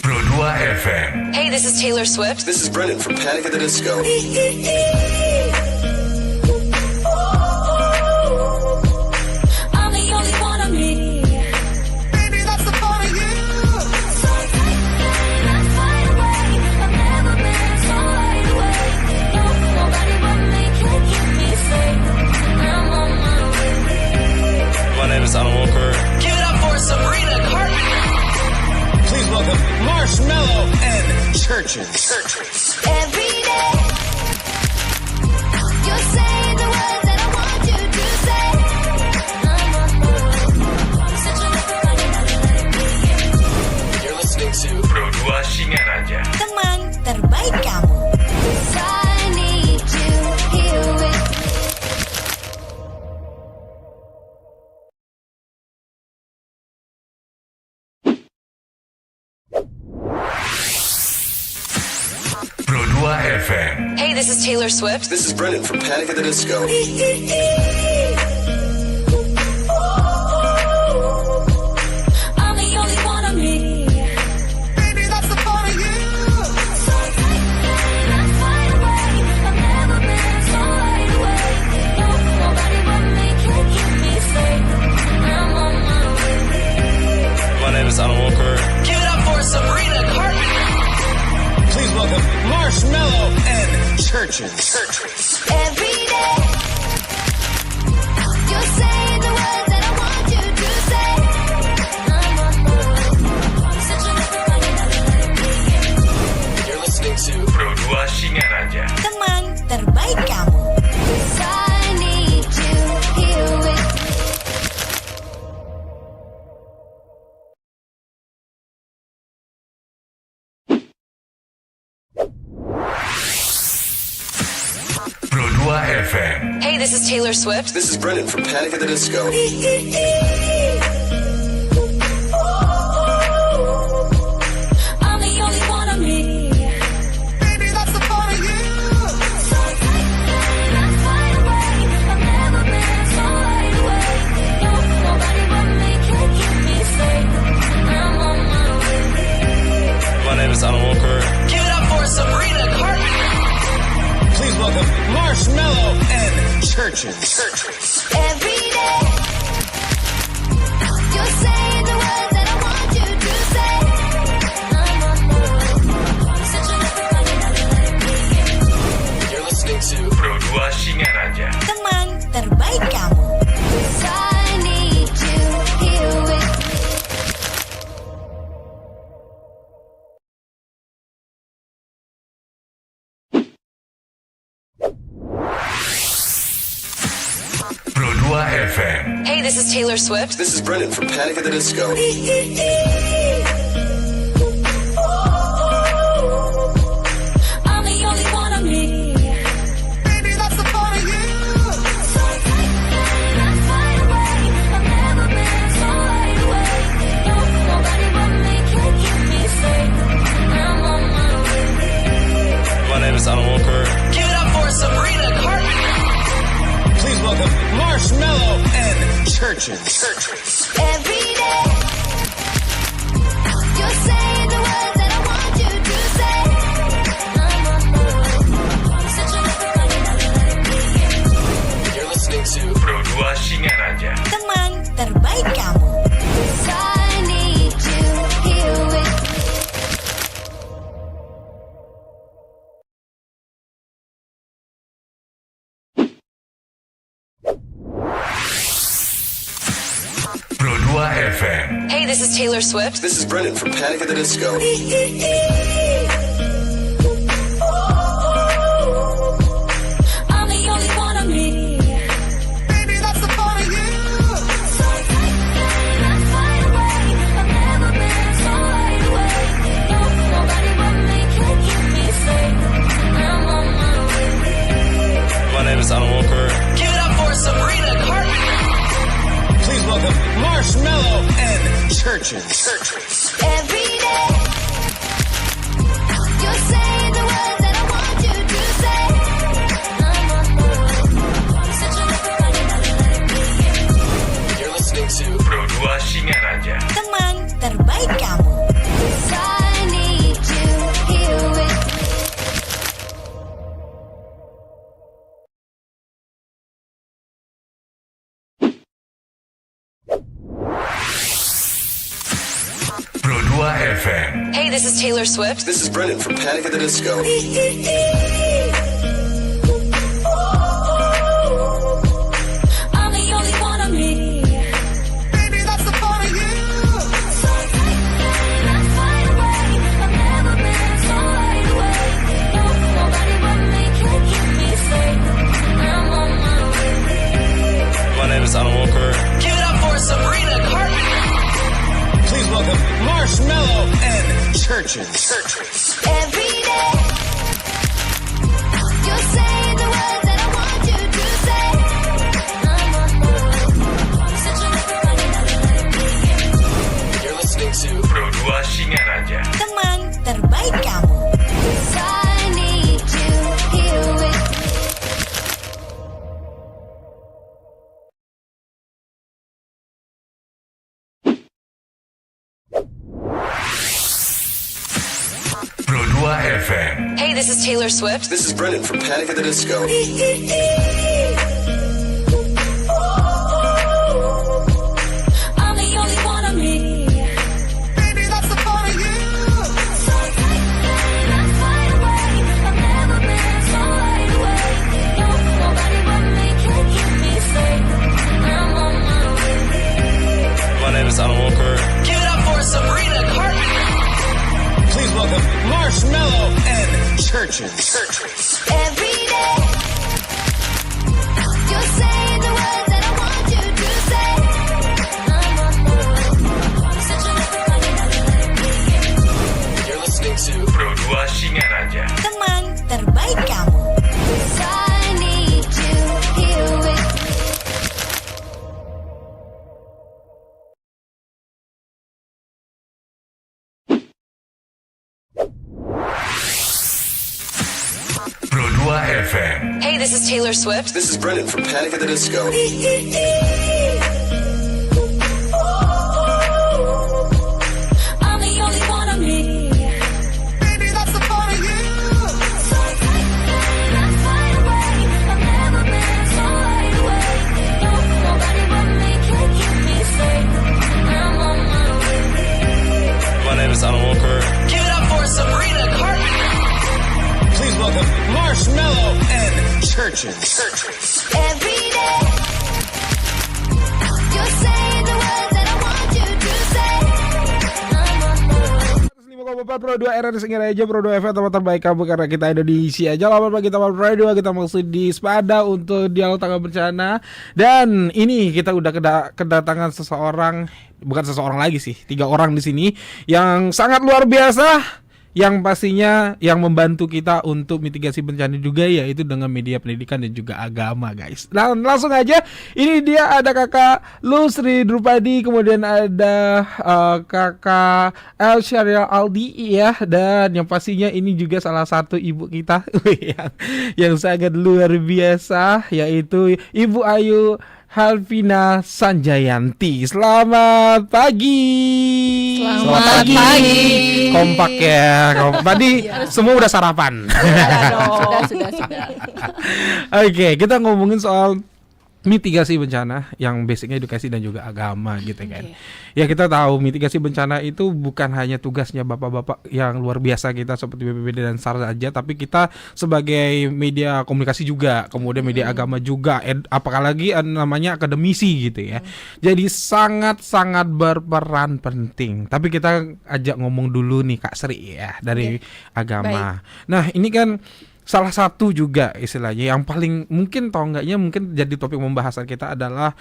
Pro 2 FM. Hey, this is Taylor Swift. This is Brennan from Panic at the Disco. I'm the only one of me. Baby, that's the part of you. So take that fight away. I've never been so wide awake. No, nobody but me can keep me safe. I'm on my way. My name is Alan Walker. Give it up for Sabrina Carpenter. Please welcome Marshmello and Churches. Every day, you're saying the words that I want you to say. I'm on my way. Searching for anybody. You're listening to Pro 2 Singaraja. Teman terbaik kamu. I need you here with me. Pro 2 FM. Hey, this is Taylor Swift. This is Brennan from Panic at the Disco. I'm the only one of me. Baby, that's the part of you. So take that fight away. I've never been so wide awake. No, nobody but me can keep me safe. I'm on my way. My name is Alan Walker. Give it up for Sabrina Carpenter. Please welcome Marshmello and Churches. Every day, you're saying the words that I want you to say. I'm on my way. Searching for anybody. You're listening to Pro 2 Singaraja. Teman terbaik kamu. I need you here with me. Pro 2 FM. Hey, this is Taylor Swift. This is Brennan from Panic at the Disco. I'm the only one of me. Baby, that's the part of you. So take that fight away. I've never been so wide awake. No, nobody but me can keep me safe. I'm on my way. My name is Alan Walker. Give it up for Sabrina Carpenter. Please welcome Marshmello and Churches. Every day, you're saying the words that I want you to say. I'm on my way. Searching for anybody. You're listening to Pro 2 Singaraja. Teman terbaik kamu. I need you here with me. Pro 2 FM. Hey, this is Taylor Swift. This is Brennan from Panic at the Disco. I'm the only one of me. Baby, that's the part of you. So take that fight away. I've never been so wide awake. No, nobody but me can keep me safe. I'm on my way. My name is Alan Walker. Give it up for Sabrina Carpenter. Please welcome Marshmello and Churches. Every day, you're saying the words that I want you to say. I'm on my way. Searching for anybody. You're listening to Pro 2 Singaraja. Teman terbaik kamu. I need you here with me. Pro 2 FM. Hey, this is Taylor Swift. This is Brennan from Panic at the Disco. I'm the only one of me. Baby, that's the part of you. So take that fight away. I've never been so wide awake. No, nobody but me can keep me safe. I'm on my way. My name is Alan Walker. Give it up for Sabrina Carpenter. Please welcome Marshmello and Churches. Every day, this is Taylor Swift. This is Brennan from Panic at the Disco. I'm the only one of me. Baby, that's the part of you. So take me, let's fly away. I've never been so wide awake. No, nobody but me can keep me safe. I'm on my way. My name is Alan Walker. Give it up for Sabrina Carpenter. Please welcome Marshmello and Churches. Every day, you're saying the words that I want you to say. I'm on my way. Searching for another. You're listening to Pro 2 Singaraja. Teman terbaik kamu. I need you here with me. Pro 2 FM. Hey, this is Taylor Swift. This is Brennan from Panic at the Disco. I'm the only one of me. Baby, that's the part of you. So take me, let's fly away. I've never been so wide awake. No, nobody but me can keep me safe. I'm on my way. My name is Alan Walker. Give it up for Sabrina Carpenter. Please welcome Marshmello and Churches. Every day, you're saying the words that I want you to say. I'm on my way. Searching for another. You're listening to Pro 2 Singaraja. Teman terbaik kamu. I need you here with me. Pro 2 FM. Hey, this is Taylor Swift. This is Brennan from Panic at the Disco. I'm the only one of me. Baby, that's the part of you. So take me, let's fly away. I've never been so wide awake. No, nobody but me can keep me safe. I'm on my way. My name is Alan Walker. Give it up for Sabrina Carpenter. Please welcome Marshmello and Churches. Every day, you're saying the words that I want you to say. I'm on my way. 5,4 Pro 2 RRI Singaraja. Pro 2 FM teman terbaik kamu, karena kita Indonesia aja. Selamat pagi teman Pro 2. Kita masuk di Spada untuk dialog tangga bencana. Dan ini kita udah kedatangan seseorang, bukan seseorang lagi sih, 3 orang di sini yang sangat luar biasa, yang pastinya yang membantu kita untuk mitigasi bencana juga, yaitu dengan media pendidikan dan juga agama, guys. Dan langsung aja, ini dia ada kakak Lusri Drupadi, kemudian ada kakak El Syariah Aldi ya, dan yang pastinya ini juga salah satu ibu kita yang sangat luar biasa, yaitu Ibu Ayu Halvina Sanjayanti. Selamat pagi. Selamat pagi. Kompak ya. Tadi semua udah sarapan. Sudah. Oke, kita ngomongin soal mitigasi bencana yang basicnya edukasi dan juga agama gitu kan. Ya, kita tahu mitigasi bencana itu bukan hanya tugasnya bapak-bapak yang luar biasa kita seperti BPBD dan SAR saja, tapi kita sebagai media komunikasi juga, kemudian media agama juga, apalagi namanya akademisi gitu ya. Jadi sangat-sangat berperan penting. Tapi kita ajak ngomong dulu nih Kak Sri ya dari agama. Nah, ini kan salah satu juga istilahnya yang paling mungkin tahu enggaknya mungkin jadi topik pembahasan kita adalah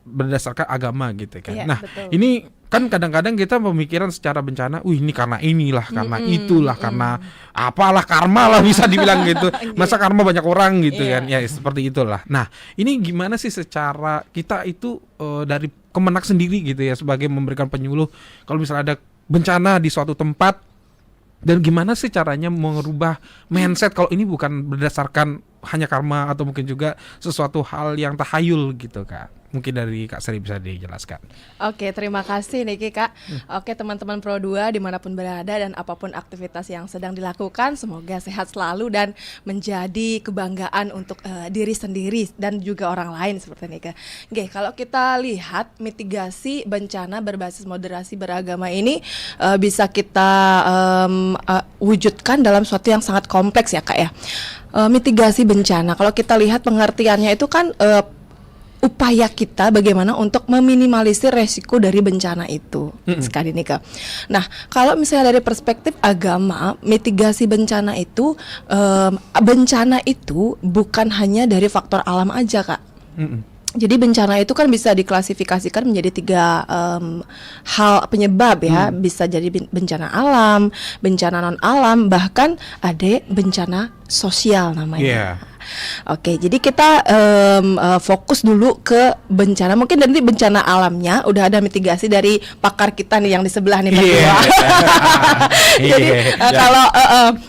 berdasarkan agama gitu kan. Iya, Nah, betul. ini kan kadang-kadang kita pemikiran secara bencana, ini karena inilah, karena itulah, karena apalah, karma lah bisa dibilang gitu. Masa karma banyak orang gitu kan. Ya seperti itulah. Nah, ini gimana sih secara kita itu dari Kemenak sendiri gitu ya, sebagai memberikan penyuluh kalau misalnya ada bencana di suatu tempat, dan gimana sih caranya merubah mindset kalau ini bukan berdasarkan hanya karma atau mungkin juga sesuatu hal yang tahayul gitu Kak. Mungkin dari Kak Sri bisa dijelaskan. Oke, terima kasih Niki Kak. Oke, teman-teman Pro 2 dimanapun berada dan apapun aktivitas yang sedang dilakukan, semoga sehat selalu dan menjadi kebanggaan untuk diri sendiri dan juga orang lain seperti Nika. Oke, kalau kita lihat mitigasi bencana berbasis moderasi beragama ini bisa kita wujudkan dalam suatu yang sangat kompleks ya Kak ya. Mitigasi bencana, kalau kita lihat pengertiannya itu kan upaya kita bagaimana untuk meminimalisir resiko dari bencana itu sekali nih Kak. Nah, kalau misalnya dari perspektif agama, mitigasi bencana itu bukan hanya dari faktor alam aja Kak. Jadi bencana itu kan bisa diklasifikasikan menjadi 3 hal penyebab ya. Bisa jadi bencana alam, bencana non alam, bahkan ada bencana sosial namanya. Oke, jadi kita fokus dulu ke bencana. Mungkin nanti bencana alamnya udah ada mitigasi dari pakar kita nih yang di sebelah nih Pak Tua. Jadi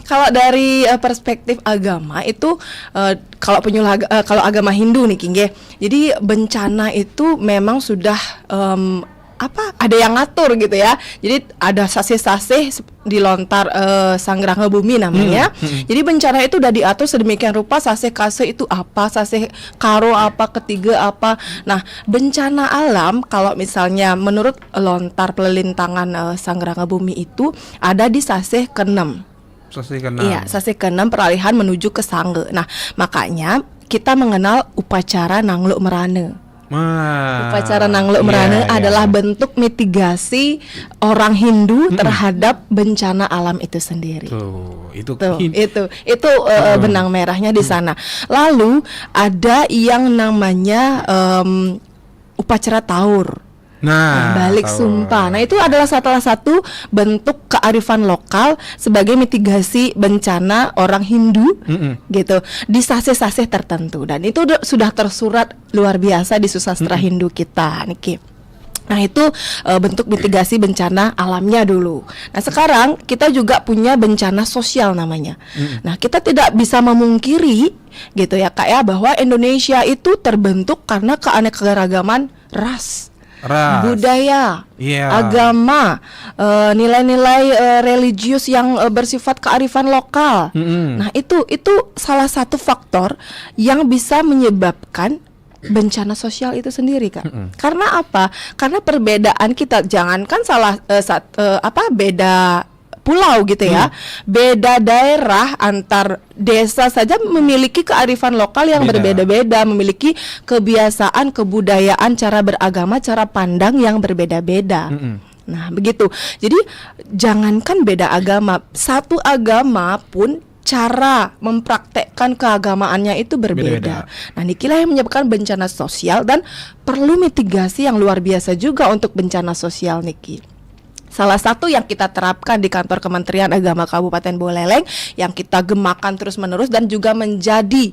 kalau dari perspektif agama itu kalau agama Hindu nih King, jadi bencana itu memang sudah ada yang ngatur gitu ya. Jadi ada sasih-sasih dilontar Sanggranga Bumi namanya. Jadi bencana itu udah diatur sedemikian rupa, sasih kasih itu apa, sasih karo apa, ketiga apa. Nah, bencana alam kalau misalnya menurut lontar pelelintangan Sanggranga Bumi itu ada di sasih ke-6. Iya, sasih ke-6 peralihan menuju ke Sangge. Nah, makanya kita mengenal upacara Nangluk Merane. Upacara Nangluk Merane adalah bentuk mitigasi orang Hindu terhadap bencana alam itu sendiri. Itu benang merahnya di sana. Lalu ada yang namanya upacara Taur. Balik sumpah. Nah, itu adalah salah satu bentuk kearifan lokal sebagai mitigasi bencana orang Hindu gitu di sasih-sasih tertentu, dan itu sudah tersurat luar biasa di susastra Hindu kita Niki. Nah, itu bentuk mitigasi bencana alamnya dulu. Nah, sekarang kita juga punya bencana sosial namanya. Nah, kita tidak bisa memungkiri gitu ya Kak ya, bahwa Indonesia itu terbentuk karena keanekaragaman ras, budaya, agama, nilai-nilai religius yang bersifat kearifan lokal. Nah, itu salah satu faktor yang bisa menyebabkan bencana sosial itu sendiri Kak. Karena apa? Karena perbedaan kita, jangankan beda pulau gitu ya, beda daerah antar desa saja memiliki kearifan lokal yang berbeda-beda, memiliki kebiasaan, kebudayaan, cara beragama, cara pandang yang berbeda-beda. Nah, begitu. Jadi jangankan beda agama, satu agama pun cara mempraktekkan keagamaannya itu berbeda. Nah, inilah yang menyebabkan bencana sosial dan perlu mitigasi yang luar biasa juga untuk bencana sosial Niki. Salah satu yang kita terapkan di kantor Kementerian Agama Kabupaten Buleleng yang kita gemakan terus-menerus dan juga menjadi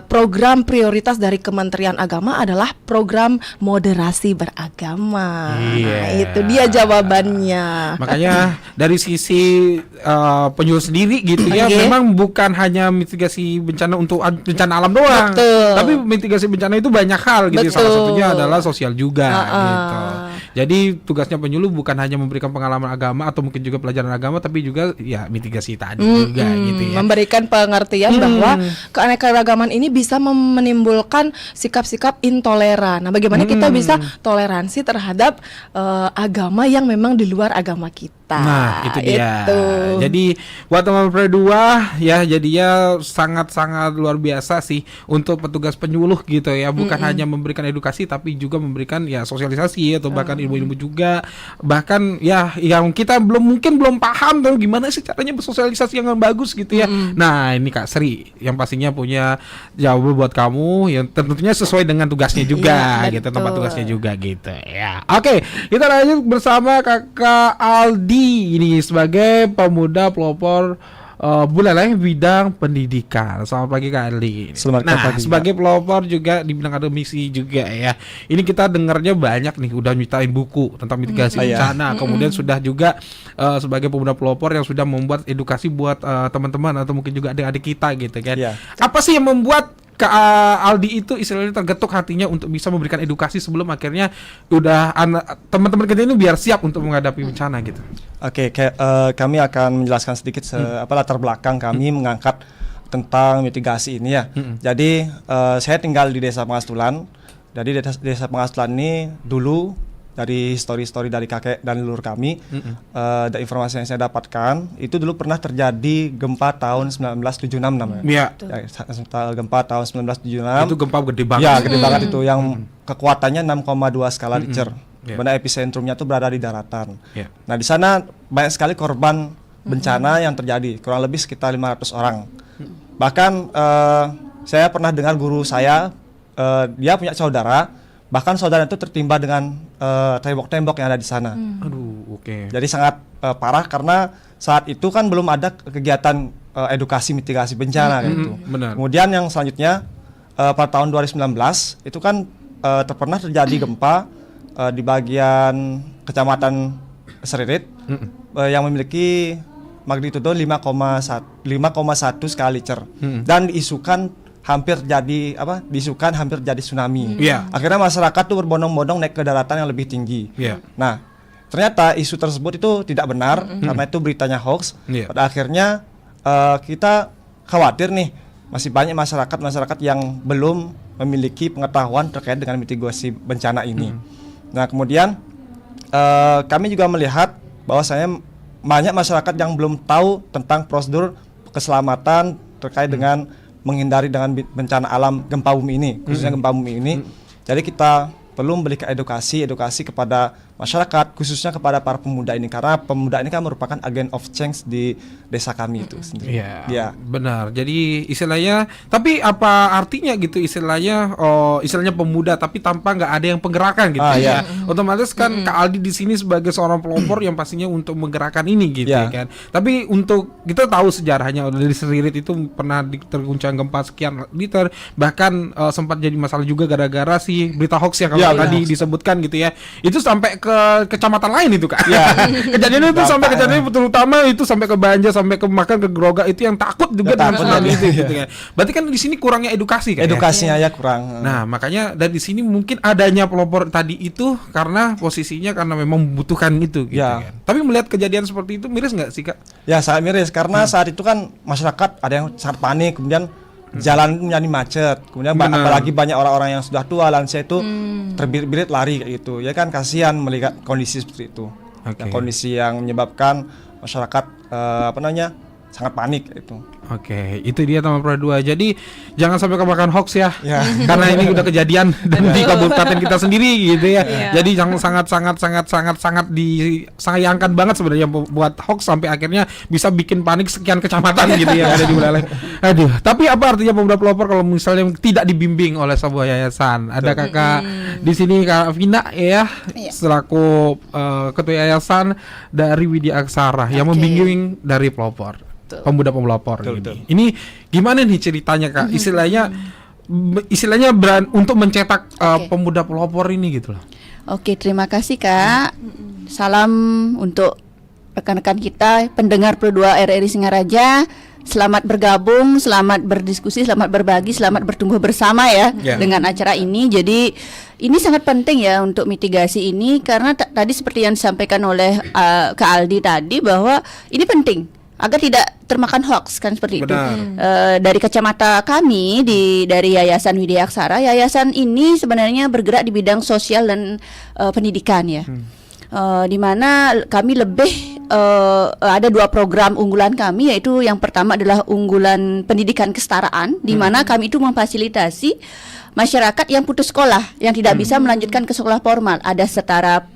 program prioritas dari Kementerian Agama adalah program moderasi beragama. Nah, itu dia jawabannya. Makanya dari sisi penyuluh sendiri gitu ya, memang bukan hanya mitigasi bencana untuk bencana alam doang. Tapi mitigasi bencana itu banyak hal gitu. Salah satunya adalah sosial juga gitu. Jadi tugasnya penyuluh bukan hanya memberikan pengalaman agama atau mungkin juga pelajaran agama, tapi juga ya mitigasi tadi juga gitu ya. Memberikan pengertian bahwa keanekaragaman ini bisa menimbulkan sikap-sikap intoleran. Nah, bagaimana kita bisa toleransi terhadap agama yang memang di luar agama kita. Nah, itu dia. Jadi buat teman Pro 2 ya, jadinya sangat-sangat luar biasa sih untuk petugas penyuluh gitu ya. Bukan hanya memberikan edukasi tapi juga memberikan ya sosialisasi atau bahkan ilmu-ilmu juga. Bahkan ya yang kita belum paham tuh gimana sih caranya bersosialisasi yang bagus gitu ya. Nah, ini Kak Sri yang pastinya punya jawaban buat kamu yang tentunya sesuai dengan tugasnya juga gitu, tempat tugasnya juga gitu ya. Oke, kita lanjut bersama Kakak Aldi ini sebagai pemuda pelopor Buleleng bidang pendidikan. Selamat pagi Kak Aldi. Selamat pagi. Sebagai pelopor juga di bidang akademisi juga ya. Ini kita dengarnya banyak nih, udah nyiptain buku tentang mitigasi bencana. Kemudian sudah juga sebagai pemuda pelopor yang sudah membuat edukasi buat teman-teman atau mungkin juga adik-adik kita gitu kan. Apa sih yang membuat Kak Aldi itu istilahnya tergetuk hatinya untuk bisa memberikan edukasi sebelum akhirnya teman-teman kita ini biar siap untuk menghadapi bencana gitu. Oke, kami akan menjelaskan sedikit latar belakang kami mengangkat tentang mitigasi ini ya. Jadi saya tinggal di Desa Pengastulan. Jadi Desa Pengastulan ini dulu dari histori-histori dari kakek dan leluhur kami, dan informasi yang saya dapatkan itu dulu pernah terjadi gempa tahun 1976 namanya. Iya. Gempa tahun 1976. Itu gempa gede banget. Ya, gede banget itu yang kekuatannya 6,2 skala Richter. Mana epicentrumnya itu berada di daratan. Yeah. Nah, di sana banyak sekali korban bencana yang terjadi, kurang lebih sekitar 500 orang. Bahkan saya pernah dengar guru saya, dia punya saudara, bahkan saudara itu tertimpa dengan tembok-tembok yang ada di sana. Aduh, oke. Jadi sangat parah karena saat itu kan belum ada kegiatan edukasi mitigasi bencana gitu. Benar. Kemudian yang selanjutnya pada tahun 2019 itu kan pernah terjadi gempa di bagian kecamatan Seririt yang memiliki magnitudo 5,1 skala Richter dan diisukan hampir jadi tsunami. Akhirnya masyarakat tuh berbondong-bondong naik ke daratan yang lebih tinggi. Nah, ternyata isu tersebut itu tidak benar karena itu beritanya hoax. Pada akhirnya kita khawatir nih, masih banyak masyarakat yang belum memiliki pengetahuan terkait dengan mitigasi bencana ini. Nah, kemudian kami juga melihat bahwasanya banyak masyarakat yang belum tahu tentang prosedur keselamatan terkait dengan menghindari dengan bencana alam gempa bumi ini, khususnya gempa bumi ini. Jadi kita perlu memberikan edukasi kepada masyarakat, khususnya kepada para pemuda ini, karena pemuda ini kan merupakan agent of change di desa kami itu sendiri. Iya, benar. Jadi istilahnya, tapi apa artinya gitu istilahnya pemuda tapi tanpa nggak ada yang penggerakan gitu ya. Otomatis kan Kak Aldi di sini sebagai seorang pelopor yang pastinya untuk menggerakkan ini gitu kan. Tapi untuk kita tahu sejarahnya dari Seririt itu pernah terguncang gempa sekian liter, bahkan sempat jadi masalah juga gara-gara si berita hoax yang tadi disebutkan gitu ya. Itu sampai ke kecamatan lain itu Kak. Kejadian itu sampai kejadian terutama itu sampai ke Banjar, sampai ke Groga itu yang takut juga dengan tsunami itu gitu kan. Berarti kan di sini kurangnya edukasi kan. Edukasinya ya kurang. Nah, makanya dari sini mungkin adanya pelopor tadi itu karena posisinya karena memang membutuhkan itu gitu kan. Tapi melihat kejadian seperti itu miris nggak sih Kak? Ya, sangat miris karena saat itu kan masyarakat ada yang sangat panik, kemudian jalan menjadi macet, kemudian apalagi banyak orang-orang yang sudah tua lansia itu terbirit-birit lari kayak gitu. Ya kan kasihan melihat kondisi seperti itu. Yang kondisi yang menyebabkan masyarakat sangat panik itu. Oke, itu dia teman Pro 2. Jadi jangan sampai kemakan hoax ya. Karena ini udah kejadian dan di kabupaten kita sendiri gitu ya. Jadi jangan sangat disayangkan banget sebenarnya buat hoax sampai akhirnya bisa bikin panik sekian kecamatan gitu ya ada di wilayah. Aduh, tapi apa artinya pemuda pelopor kalau misalnya tidak dibimbing oleh sebuah yayasan? Ada Kakak di sini Kak Vina ya, selaku ketua yayasan dari Widya Aksara yang membimbing dari pelopor. Pemuda pelopor ini. Ini gimana nih ceritanya Kak? Istilahnya untuk mencetak pemuda pelopor ini gitu loh. Oke, terima kasih Kak. Salam untuk rekan-rekan kita pendengar Pro 2 RRI Singaraja. Selamat bergabung, selamat berdiskusi, selamat berbagi, selamat bertumbuh bersama ya dengan acara ini. Jadi ini sangat penting ya untuk mitigasi ini karena tadi seperti yang disampaikan oleh Kak Aldi tadi bahwa ini penting agar tidak termakan hoax kan seperti itu. Dari kacamata kami dari Yayasan Widya Aksara, yayasan ini sebenarnya bergerak di bidang sosial dan pendidikan ya. Di mana kami lebih ada 2 program unggulan kami, yaitu yang pertama adalah unggulan pendidikan kesetaraan, di mana kami itu memfasilitasi masyarakat yang putus sekolah, yang tidak bisa melanjutkan ke sekolah formal. Ada setara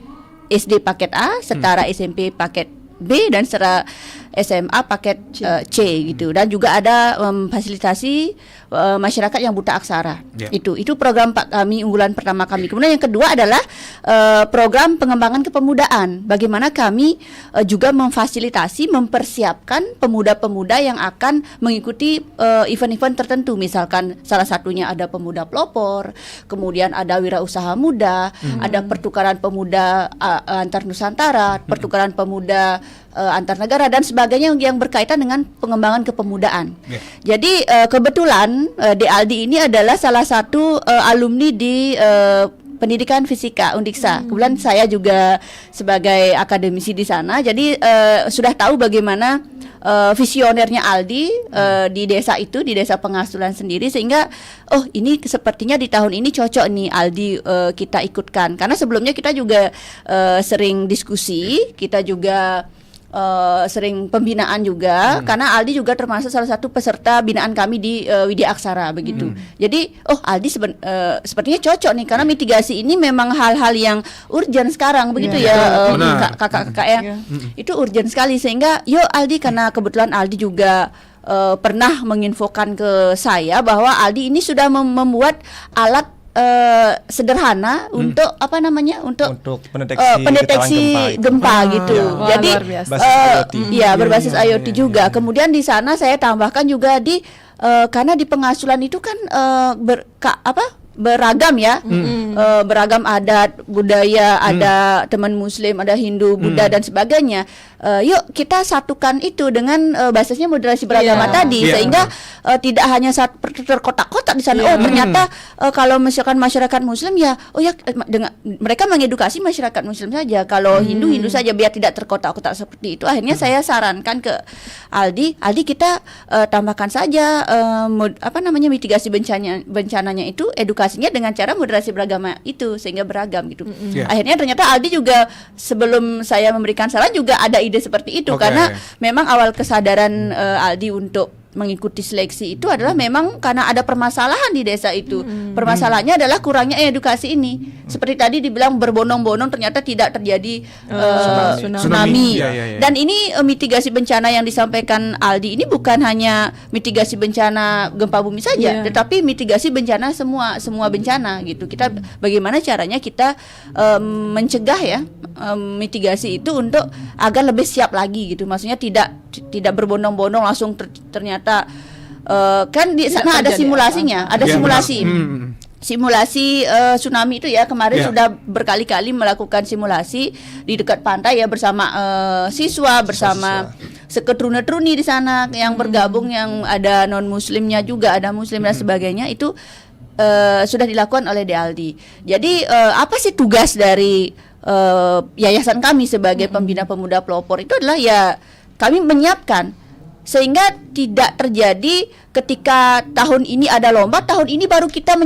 SD paket A, setara SMP paket B dan setara SMA paket C gitu, dan juga ada fasilitasi masyarakat yang buta aksara. Itu program kami unggulan pertama kami. Kemudian yang kedua adalah program pengembangan kepemudaan. Bagaimana kami juga memfasilitasi, mempersiapkan pemuda-pemuda yang akan mengikuti event-event tertentu. Misalkan salah satunya ada pemuda pelopor, kemudian ada wirausaha muda, ada pertukaran pemuda antar Nusantara, pertukaran pemuda antar negara dan sebagainya yang berkaitan dengan pengembangan kepemudaan. Jadi kebetulan De Aldi ini adalah salah satu alumni di pendidikan fisika Undiksa. Kebetulan saya juga sebagai akademisi di sana, jadi sudah tahu bagaimana visionernya Aldi di desa itu, di desa Pengasulan sendiri, sehingga ini sepertinya di tahun ini cocok nih Aldi kita ikutkan. Karena sebelumnya kita juga sering diskusi, kita juga sering pembinaan juga, karena Aldi juga termasuk salah satu peserta binaan kami di Widya Aksara begitu. Jadi Aldi sepertinya cocok nih, karena mitigasi ini memang hal-hal yang urgent sekarang begitu ya kakak-kakak ya. Itu urgent sekali, sehingga yuk Aldi, karena kebetulan Aldi juga pernah menginfokan ke saya bahwa Aldi ini sudah membuat alat sederhana untuk untuk pendeteksi gempa gitu. Jadi berbasis IoT juga. Kemudian di sana saya tambahkan juga karena di Pengasulan itu kan beragam ya, beragam adat, budaya, ada teman Muslim, ada Hindu, Buddha dan sebagainya. Yuk kita satukan itu dengan basisnya moderasi beragama tadi, sehingga tidak hanya terkotak-kotak di sana. Ternyata kalau misalkan masyarakat Muslim dengan mereka mengedukasi masyarakat Muslim saja, kalau Hindu saja, biar tidak terkotak-kotak seperti itu. Akhirnya saya sarankan ke Aldi kita tambahkan saja mitigasi bencananya itu edukasinya dengan cara moderasi beragama itu, sehingga beragam gitu. Akhirnya ternyata Aldi juga sebelum saya memberikan saran juga ada ide seperti itu, karena memang awal kesadaran Aldi untuk mengikuti seleksi itu adalah memang karena ada permasalahan di desa itu. Permasalahannya adalah kurangnya edukasi ini. Seperti tadi dibilang berbondong-bondong, ternyata tidak terjadi tsunami. Dan ini mitigasi bencana yang disampaikan Aldi ini bukan hanya mitigasi bencana gempa bumi saja, tetapi mitigasi bencana semua bencana gitu. Kita bagaimana caranya kita mencegah mitigasi itu untuk agar lebih siap lagi gitu. Maksudnya tidak berbondong-bondong langsung ternyata kan di sana ada simulasinya, ada simulasi. Simulasi tsunami itu ya, kemarin sudah berkali-kali melakukan simulasi di dekat pantai ya, bersama siswa, bersama seketruni-truni di sana yang bergabung, yang ada non muslimnya juga, ada muslim dan sebagainya. Itu sudah dilakukan oleh De Aldi. Jadi apa sih tugas dari yayasan kami sebagai pembina pemuda pelopor itu adalah kami menyiapkan sehingga tidak terjadi ketika tahun ini ada lomba, tahun ini baru kita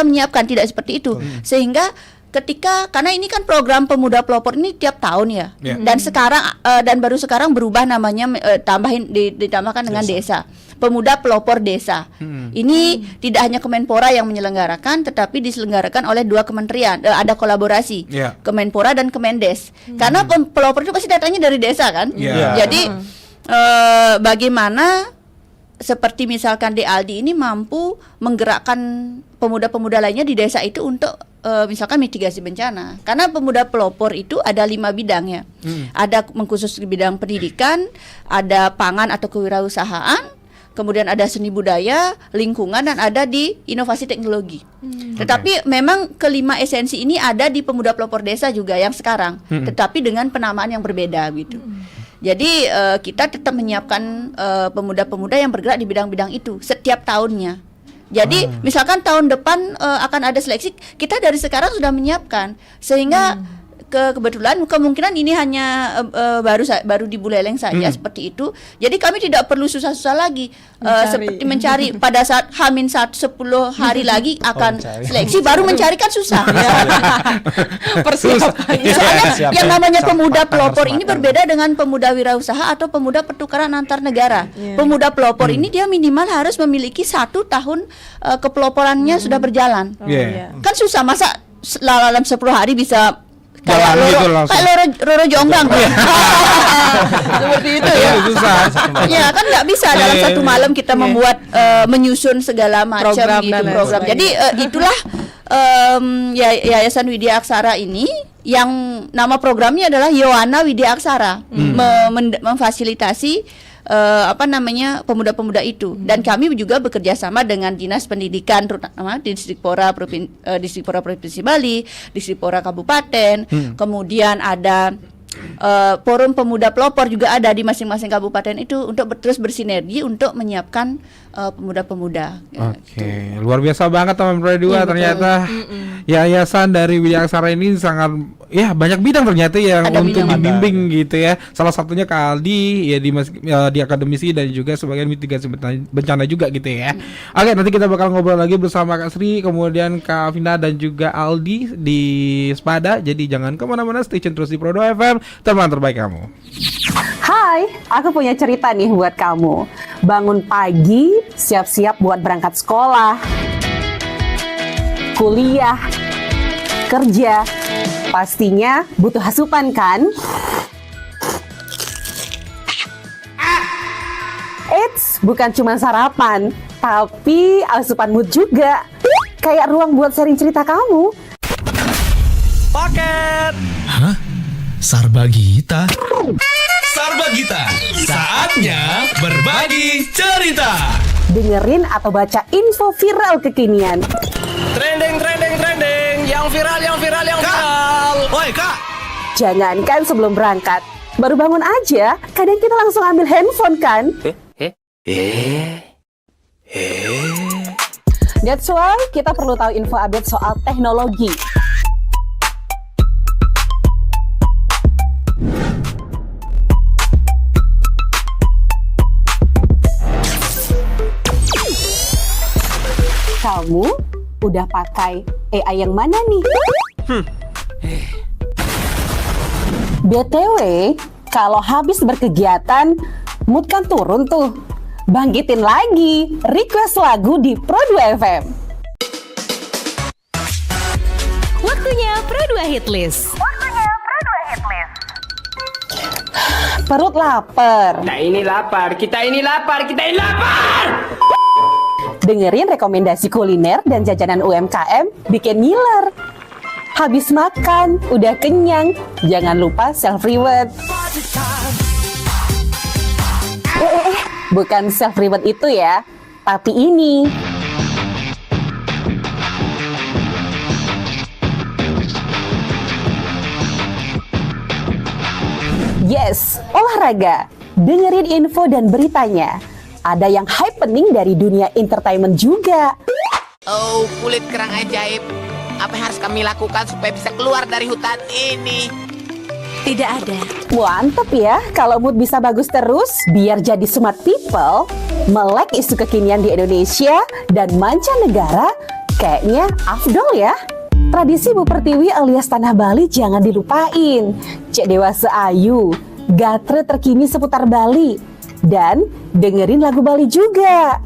menyiapkan, tidak seperti itu. Sehingga karena ini kan program pemuda pelopor ini tiap tahun ya. Dan baru sekarang berubah namanya, ditambahkan dengan desa. Pemuda pelopor desa. Ini tidak hanya Kemenpora yang menyelenggarakan, tetapi diselenggarakan oleh 2 kementerian. Ada kolaborasi Kemenpora dan Kemendes. Karena pelopor itu pasti datangnya dari desa kan. Jadi bagaimana seperti misalkan De Aldi ini mampu menggerakkan pemuda-pemuda lainnya di desa itu untuk misalkan mitigasi bencana. Karena pemuda pelopor itu ada 5 bidang ya. Ada mengkhusus di bidang pendidikan, ada pangan atau kewirausahaan, kemudian ada seni budaya, lingkungan, dan ada di inovasi teknologi. Tetapi memang kelima esensi ini ada di pemuda pelopor desa juga yang sekarang, tetapi dengan penamaan yang berbeda gitu. Jadi kita tetap menyiapkan pemuda-pemuda yang bergerak di bidang-bidang itu setiap tahunnya. Jadi misalkan tahun depan akan ada seleksi, kita dari sekarang sudah menyiapkan, sehingga kebetulan kemungkinan ini hanya baru di Buleleng saja seperti itu. Jadi kami tidak perlu susah-susah lagi seperti mencari pada saat H-10 hari lagi akan seleksi, baru mencari kan susah. Persiapannya. Soalnya yang namanya pemuda pelopor ini berbeda dengan pemuda wirausaha atau pemuda pertukaran antar negara. Pemuda pelopor ini dia minimal harus memiliki 1 tahun kepeloporannya sudah berjalan. Kan susah, masa dalam 10 hari bisa kayak Roro Jonggang seperti itu ya. Ya kan nggak bisa dalam 1 malam kita membuat menyusun segala macam program. Jadi itulah Yayasan Widya Aksara ini, yang nama programnya adalah Yowana Widya Aksara, memfasilitasi pemuda-pemuda itu. Dan kami juga bekerja sama dengan Dinas Pendidikan, terutama di Distrikpora Provinsi Bali, Distrikpora Kabupaten, kemudian ada forum pemuda pelopor juga ada di masing-masing kabupaten itu untuk terus bersinergi untuk menyiapkan pemuda-pemuda. Oke, luar biasa banget teman Radio Iya, ternyata. Yayasan dari Widya Aksara ini sangat banyak bidang ternyata yang Ada untuk bidang. dibimbing gitu ya. Salah satunya Kak Aldi ya di akademisi dan juga sebagai mitigasi bencana juga gitu ya. Oke, nanti kita bakal ngobrol lagi bersama Kak Sri, kemudian Kak Vina dan juga Aldi di Spada. Jadi jangan kemana-mana, stay tune terus di Pro 2 FM, teman terbaik kamu. Hai, aku punya cerita nih buat kamu. Bangun pagi, siap-siap buat berangkat sekolah, kuliah, kerja. Pastinya butuh asupan kan? Eits, bukan cuma sarapan, tapi asupan mood juga. Kayak ruang buat sharing cerita kamu. Paket. Hah? Sarbagita? Sarbagita, saatnya berbagi cerita. Dengerin atau baca info viral kekinian. Trending, yang viral. Woi Kak. Jangankan sebelum berangkat, baru bangun aja, kadang kita langsung ambil handphone kan? That's why kita perlu tahu info update soal teknologi. Kamu udah pakai AI yang mana nih? BTW, kalau habis berkegiatan, mood kan turun tuh. Bangkitin lagi, request lagu di Pro 2 FM. Waktunya Pro 2 Hitlist. Perut lapar. Kita ini lapar. Dengerin rekomendasi kuliner dan jajanan UMKM bikin ngiler. Habis makan, udah kenyang, jangan lupa self-reward. Bukan self-reward itu ya, tapi ini. Yes, olahraga. Dengerin info dan beritanya. Ada yang happening dari dunia entertainment juga. Oh, kulit kerang ajaib. Apa yang harus kami lakukan supaya bisa keluar dari hutan ini? Tidak ada. Mantep ya, kalau mood bisa bagus terus, biar jadi smart people, melek isu kekinian di Indonesia dan mancanegara, kayaknya afdol ya. Tradisi Bu Pertiwi alias Tanah Bali jangan dilupain. Cek Dewasa Ayu, gatre terkini seputar Bali. Dan dengerin lagu Bali juga.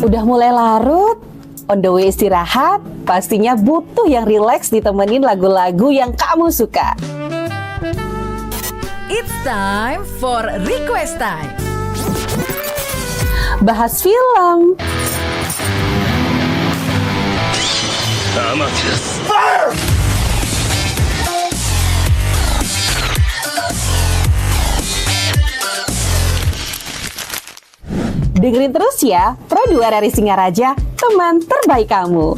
Udah mulai larut, on the way istirahat, pastinya butuh yang rileks ditemenin lagu-lagu yang kamu suka. It's time for Request Time. Bahas film, dengerin terus ya, Pro 2 RRI Singaraja, teman terbaik kamu.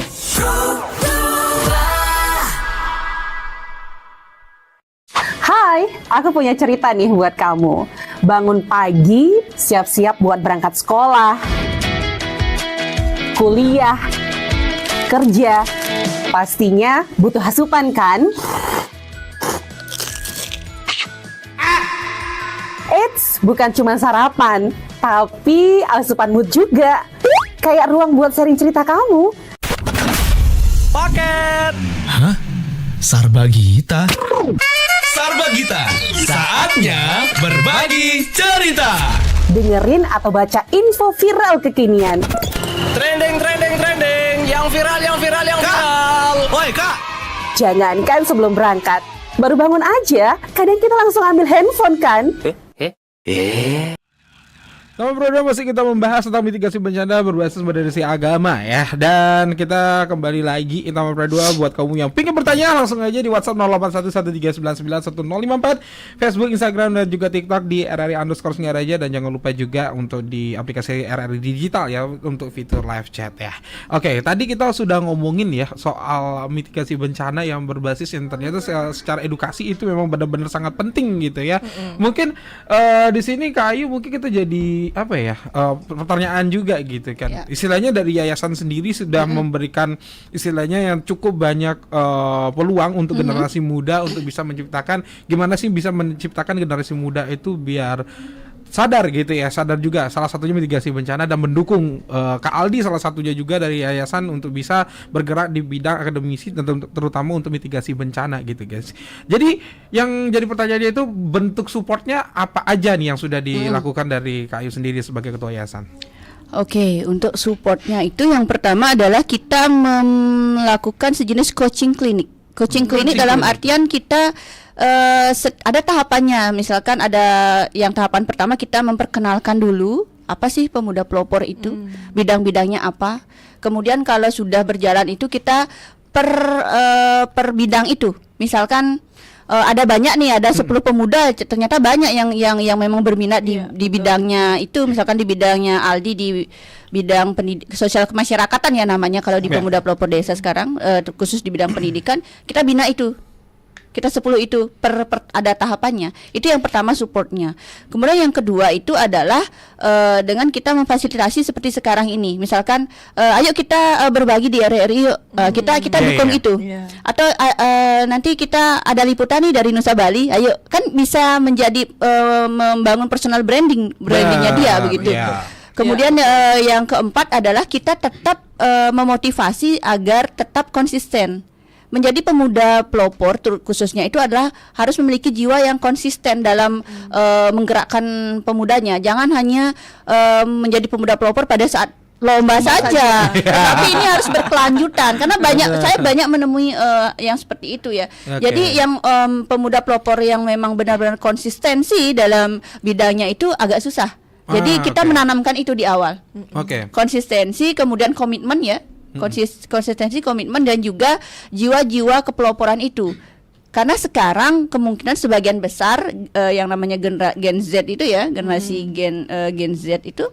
Hai, aku punya cerita nih buat kamu. Bangun pagi, siap-siap buat berangkat sekolah, kuliah, kerja. Pastinya butuh asupan kan? Eits, bukan cuma sarapan, tapi asupan mood juga. Kayak ruang buat sharing cerita kamu. Paket. Hah? Sarbagita? Sarbagita, saatnya berbagi cerita. Dengerin atau baca info viral kekinian. Trending, yang viral. Woi Kak. Jangankan sebelum berangkat, baru bangun aja, kadang kita langsung ambil handphone kan? Sama Bro masih kita membahas tentang mitigasi bencana berbasis moderasi agama ya. Dan kita kembali lagi Intama Pro 2 buat kamu yang pingin bertanya langsung aja di WhatsApp 0811399154, Facebook, Instagram dan juga TikTok di RRI_Singaraja, dan jangan lupa juga untuk di aplikasi RRI Digital ya untuk fitur live chat ya. Oke, tadi kita sudah ngomongin ya soal mitigasi bencana yang berbasis yang ternyata secara edukasi itu memang benar-benar sangat penting gitu ya. Mungkin di sini Kak Ayu mungkin kita jadi apa ya pertanyaan juga gitu kan. Istilahnya dari yayasan sendiri sudah memberikan istilahnya yang cukup banyak peluang untuk generasi muda untuk bisa menciptakan gimana sih bisa menciptakan generasi muda itu biar sadar gitu ya, sadar juga salah satunya mitigasi bencana dan mendukung Kak Aldi salah satunya juga dari yayasan untuk bisa bergerak di bidang akademisi dan terutama untuk mitigasi bencana gitu guys. Jadi yang jadi pertanyaannya itu bentuk supportnya apa aja nih yang sudah dilakukan dari Kak Ayu sendiri sebagai ketua yayasan? Oke, untuk supportnya itu yang pertama adalah kita melakukan sejenis coaching klinik. Coaching klinik dalam artian kita ada tahapannya. Misalkan ada yang tahapan pertama kita memperkenalkan dulu apa sih pemuda pelopor itu, bidang-bidangnya apa. Kemudian kalau sudah berjalan itu kita per bidang itu. Misalkan ada banyak nih, ada 10 pemuda, ternyata banyak yang memang berminat di bidangnya itu. Misalkan di bidangnya Aldi di bidang sosial kemasyarakatan ya namanya kalau di pemuda pelopor desa sekarang, khusus di bidang pendidikan, kita bina itu. Kita 10 itu ada tahapannya. Itu yang pertama supportnya. Kemudian yang kedua itu adalah dengan kita memfasilitasi seperti sekarang ini. Misalkan ayo kita berbagi di RRI yuk. Kita dukung itu. Atau nanti kita ada liputan nih dari Nusa Bali. Ayo kan bisa menjadi membangun personal brandingnya dia begitu. Kemudian yang keempat adalah kita tetap memotivasi agar tetap konsisten. Menjadi pemuda pelopor khususnya itu adalah harus memiliki jiwa yang konsisten dalam menggerakkan pemudanya. Jangan hanya menjadi pemuda pelopor pada saat lomba saja, tapi ini harus berkelanjutan karena saya banyak menemui yang seperti itu ya. Jadi yang pemuda pelopor yang memang benar-benar konsistensi dalam bidangnya itu agak susah. Jadi kita menanamkan itu di awal. Konsistensi, kemudian komitmen ya. Konsistensi, komitmen dan juga jiwa-jiwa kepeloporan itu. Karena sekarang kemungkinan sebagian besar yang namanya Gen Z itu ya, generasi Gen Z itu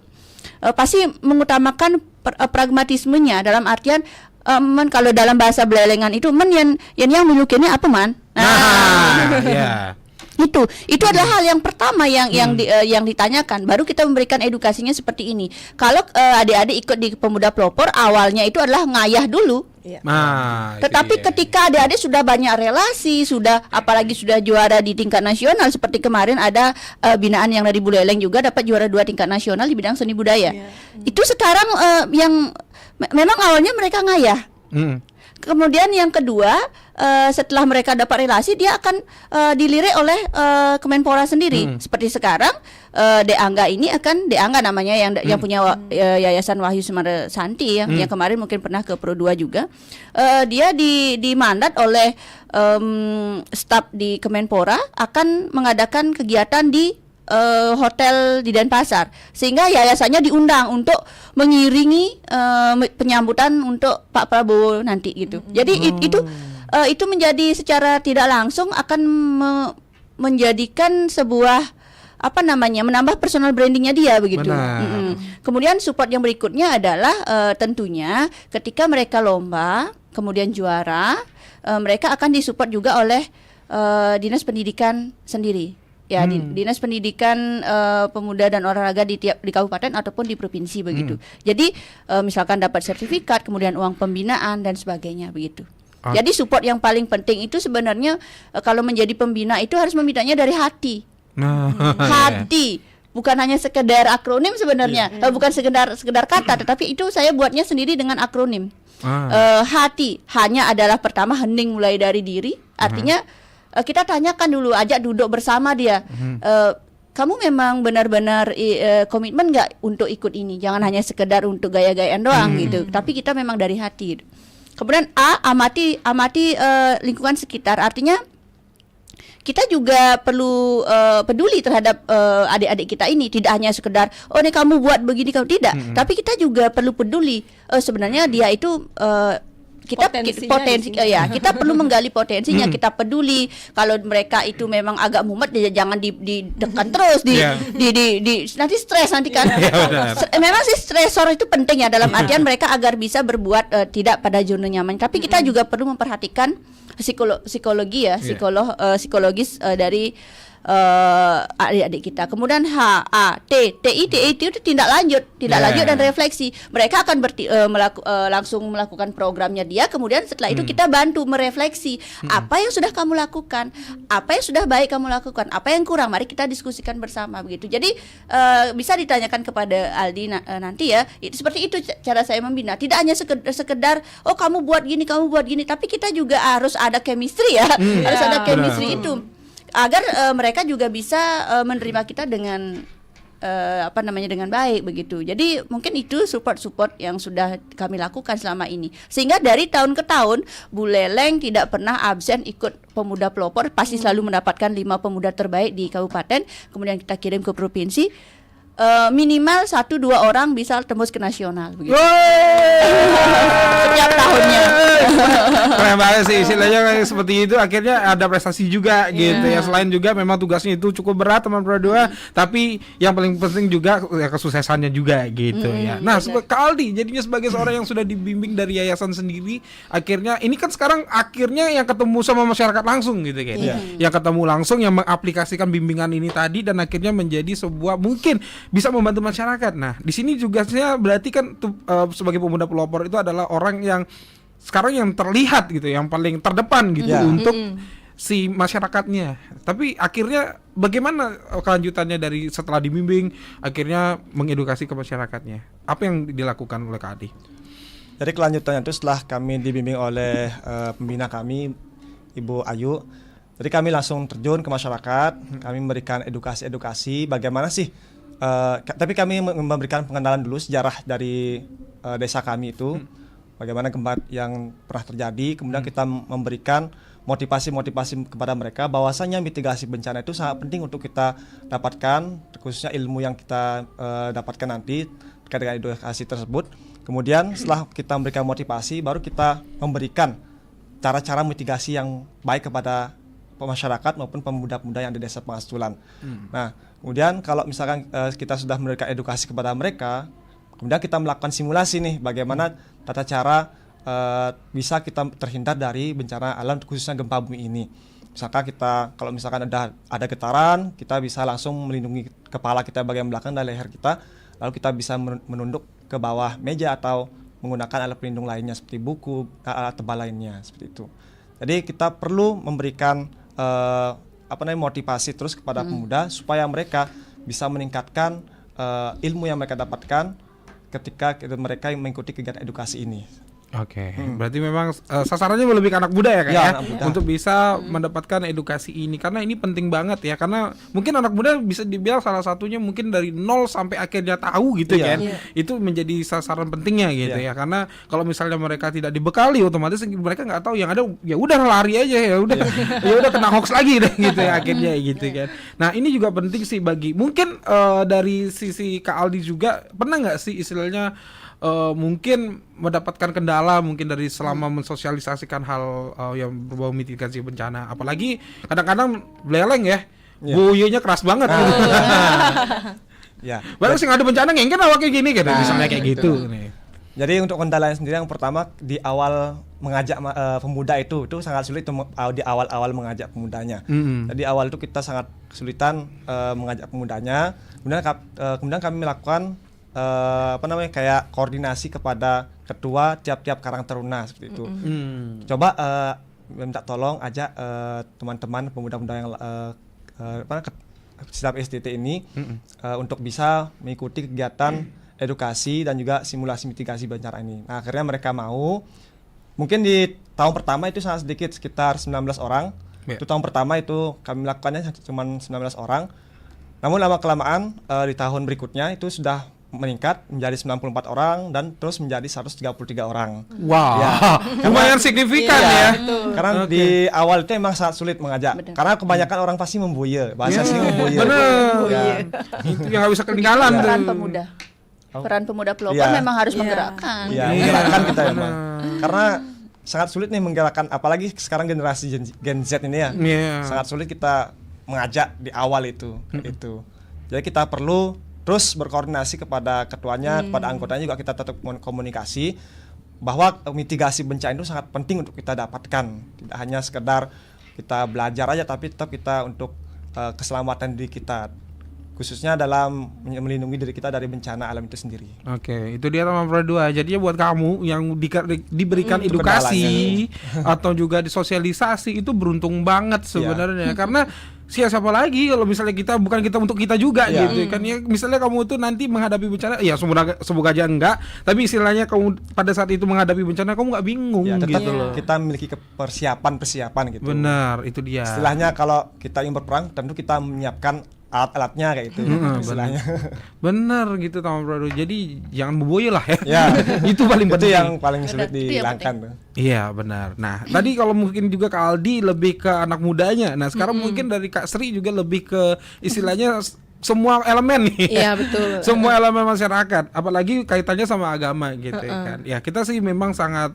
pasti mengutamakan pragmatismenya dalam artian kalau dalam bahasa Belelengan itu yang milikinya apa man? Itu adalah hal yang pertama yang ditanyakan. Baru kita memberikan edukasinya seperti ini. Kalau adik-adik ikut di pemuda pelopor, awalnya itu adalah ngayah dulu. Tetapi ketika adik-adik sudah banyak relasi, apalagi sudah juara di tingkat nasional, seperti kemarin ada binaan yang dari Buleleng juga dapat juara 2 tingkat nasional di bidang seni budaya. Itu sekarang yang memang awalnya mereka ngayah. Kemudian yang kedua, setelah mereka dapat relasi, dia akan dilirik oleh Kemenpora sendiri. Seperti sekarang, Deangga ini Deangga namanya yang punya Yayasan Wahyu Semara Santi yang kemarin mungkin pernah ke Pro 2 juga. Dia dimandat oleh staf di Kemenpora akan mengadakan kegiatan di hotel di Denpasar, sehingga yayasannya diundang untuk mengiringi penyambutan untuk Pak Prabowo nanti gitu. Jadi itu menjadi secara tidak langsung akan menjadikan sebuah menambah personal brandingnya dia begitu. Kemudian support yang berikutnya adalah tentunya ketika mereka lomba kemudian juara, mereka akan disupport juga oleh Dinas Pendidikan sendiri. Ya, Dinas Pendidikan Pemuda dan Olahraga di kabupaten ataupun di provinsi begitu. Jadi misalkan dapat sertifikat, kemudian uang pembinaan dan sebagainya begitu. Jadi support yang paling penting itu sebenarnya kalau menjadi pembina itu harus membinanya dari hati. Hati, bukan hanya sekedar akronim sebenarnya, bukan sekedar kata, tetapi itu saya buatnya sendiri dengan akronim. Hati hanya adalah pertama hening mulai dari diri, artinya kita tanyakan dulu, ajak duduk bersama dia. Kamu memang benar-benar komitmen nggak untuk ikut ini? Jangan hanya sekedar untuk gaya-gayaan doang gitu. Tapi kita memang dari hati. Kemudian amati lingkungan sekitar. Artinya kita juga perlu peduli terhadap adik-adik kita ini, tidak hanya sekedar oh nih kamu buat begini kamu tidak, tapi kita juga perlu peduli sebenarnya dia itu kita perlu menggali potensinya, kita peduli kalau mereka itu memang agak mumet jangan ditekan terus nanti stres nanti kan. Memang sih stresor itu penting ya dalam artian mereka agar bisa berbuat tidak pada zona nyaman, tapi kita juga perlu memperhatikan psikologis dari adik-adik kita. Kemudian TI itu tindak lanjut dan refleksi. Mereka akan langsung melakukan programnya dia. Kemudian setelah itu kita bantu merefleksi apa yang sudah kamu lakukan, apa yang sudah baik kamu lakukan, apa yang kurang. Mari kita diskusikan bersama begitu. Jadi bisa ditanyakan kepada Aldi nanti ya. Seperti itu cara saya membina. Tidak hanya sekedar oh kamu buat gini, tapi kita juga harus ada chemistry ya. Harus ada chemistry itu. Agar mereka juga bisa menerima kita dengan dengan baik begitu. Jadi mungkin itu support yang sudah kami lakukan selama ini. Sehingga dari tahun ke tahun Bu Leleng tidak pernah absen ikut pemuda pelopor, pasti selalu mendapatkan 5 pemuda terbaik di kabupaten. Kemudian kita kirim ke provinsi. Minimal 1-2 orang bisa tembus ke nasional begitu. Setiap tahunnya. Keren banget sih, istilahnya kayak seperti itu, akhirnya ada prestasi juga gitu ya. Selain juga memang tugasnya itu cukup berat teman Pro 2, tapi yang paling penting juga ya kesuksesannya juga gitu ya. Nah, Kak Aldi jadinya sebagai seorang yang sudah dibimbing dari yayasan sendiri, akhirnya ini kan sekarang akhirnya yang ketemu sama masyarakat langsung gitu kan. Yang ketemu langsung, yang mengaplikasikan bimbingan ini tadi dan akhirnya menjadi sebuah mungkin bisa membantu masyarakat. Nah, di sini juga saya berarti kan sebagai pemuda pelopor itu adalah orang yang sekarang yang terlihat gitu, yang paling terdepan gitu untuk si masyarakatnya. Tapi akhirnya bagaimana kelanjutannya dari setelah dibimbing akhirnya mengedukasi ke masyarakatnya? Apa yang dilakukan oleh Kak Adi? Jadi kelanjutannya itu setelah kami dibimbing oleh pembina kami Ibu Ayu, jadi kami langsung terjun ke masyarakat. Kami memberikan edukasi bagaimana sih tapi kami memberikan pengenalan dulu sejarah dari desa kami itu, bagaimana gempa yang pernah terjadi. Kemudian kita memberikan motivasi kepada mereka bahwasanya mitigasi bencana itu sangat penting untuk kita dapatkan, khususnya ilmu yang kita dapatkan nanti terkait dengan edukasi tersebut. Kemudian setelah kita memberikan motivasi, baru kita memberikan cara-cara mitigasi yang baik kepada masyarakat maupun pemuda-pemuda yang di desa Pengasulan. Nah, kemudian kalau misalkan kita sudah memberikan edukasi kepada mereka, kemudian kita melakukan simulasi nih, bagaimana tata cara bisa kita terhindar dari bencana alam khususnya gempa bumi ini. Misalkan kalau misalkan ada getaran, kita bisa langsung melindungi kepala kita bagian belakang dan leher kita, lalu kita bisa menunduk ke bawah meja atau menggunakan alat pelindung lainnya seperti buku, alat tebal lainnya seperti itu. Jadi kita perlu memberikan motivasi terus kepada pemuda supaya mereka bisa meningkatkan ilmu yang mereka dapatkan ketika mereka mengikuti kegiatan edukasi ini. Oke, berarti memang sasarannya lebih ke anak muda ya Kak ya? Untuk bisa mendapatkan edukasi ini, karena ini penting banget ya, karena mungkin anak muda bisa dibilang salah satunya mungkin dari 0 sampai akhirnya tahu gitu kan. Itu menjadi sasaran pentingnya gitu ya, karena kalau misalnya mereka tidak dibekali, otomatis mereka nggak tahu, yang ada ya udah lari aja, ya udah kena hoax lagi deh gitu ya akhirnya gitu kan. Nah, ini juga penting sih bagi mungkin dari sisi Kak Aldi juga, pernah nggak sih istilahnya mungkin mendapatkan kendala mungkin dari selama mensosialisasikan hal yang berbau mitigasi bencana, apalagi kadang-kadang Leleng ya, buyunya keras banget gitu. Baru sih ada bencana ngengken awaknya gini gitu, misalnya kayak gitu nih. Jadi untuk kendala sendiri yang pertama di awal mengajak pemuda itu sangat sulit di awal-awal mengajak pemudanya. Jadi awal itu kita sangat kesulitan mengajak pemudanya. Kemudian kami melakukan kayak koordinasi kepada ketua tiap-tiap Karang Taruna seperti itu. Coba minta tolong ajak teman-teman pemuda-pemuda yang setiap STT ini untuk bisa mengikuti kegiatan edukasi dan juga simulasi mitigasi bencana ini. Nah, akhirnya mereka mau. Mungkin di tahun pertama itu sangat sedikit, sekitar 19 orang. Itu tahun pertama itu kami melakukannya cuma 19 orang. Namun lama-kelamaan di tahun berikutnya itu sudah meningkat menjadi 94 orang dan terus menjadi 133 orang. Wow, Ya, lumayan signifikan ya. Karena di awal itu emang sangat sulit mengajak. Karena kebanyakan orang pasti membuye, bahasa sini membuye. Bener. Ya. Itu yang nggak bisa ketinggalan tuh. Peran pemuda. Peran pemuda pelopor Iya. memang harus menggerakkan. Ya, menggerakkan kita emang. Karena sangat sulit nih menggerakkan, apalagi sekarang generasi Gen Z ini ya. Iya. Sangat sulit kita mengajak di awal itu. Jadi kita perlu terus berkoordinasi kepada ketuanya, kepada anggotanya juga kita tetap komunikasi bahwa mitigasi bencana itu sangat penting untuk kita dapatkan. Tidak hanya sekedar kita belajar aja, tapi tetap kita untuk keselamatan diri kita, khususnya dalam melindungi diri kita dari bencana alam itu sendiri. Oke, itu dia teman Pro 2. Jadinya buat kamu yang diberikan edukasi atau juga disosialisasi itu beruntung banget sebenarnya. Karena siapa lagi kalau misalnya kita bukan kita untuk kita juga gitu kan ya. Misalnya kamu tuh nanti menghadapi bencana, ya semoga aja enggak, tapi istilahnya kamu pada saat itu menghadapi bencana kamu nggak bingung Tetap gitu loh. kita memiliki persiapan gitu. Benar, itu dia. Istilahnya kalau kita ingin berperang tentu kita menyiapkan alat-alatnya kayak gitu istilahnya. Bener gitu teman Pro 2. Jadi jangan memboyo lah ya. Ya. Itu paling penting. Itu yang paling sulit dihilangkan tuh. Iya benar. Nah tadi kalau mungkin juga Kak Aldi lebih ke anak mudanya. Nah sekarang mungkin dari Kak Sri juga lebih ke istilahnya semua elemen nih. Iya betul. Semua elemen masyarakat. Apalagi kaitannya sama agama gitu kan. Ya kita sih memang sangat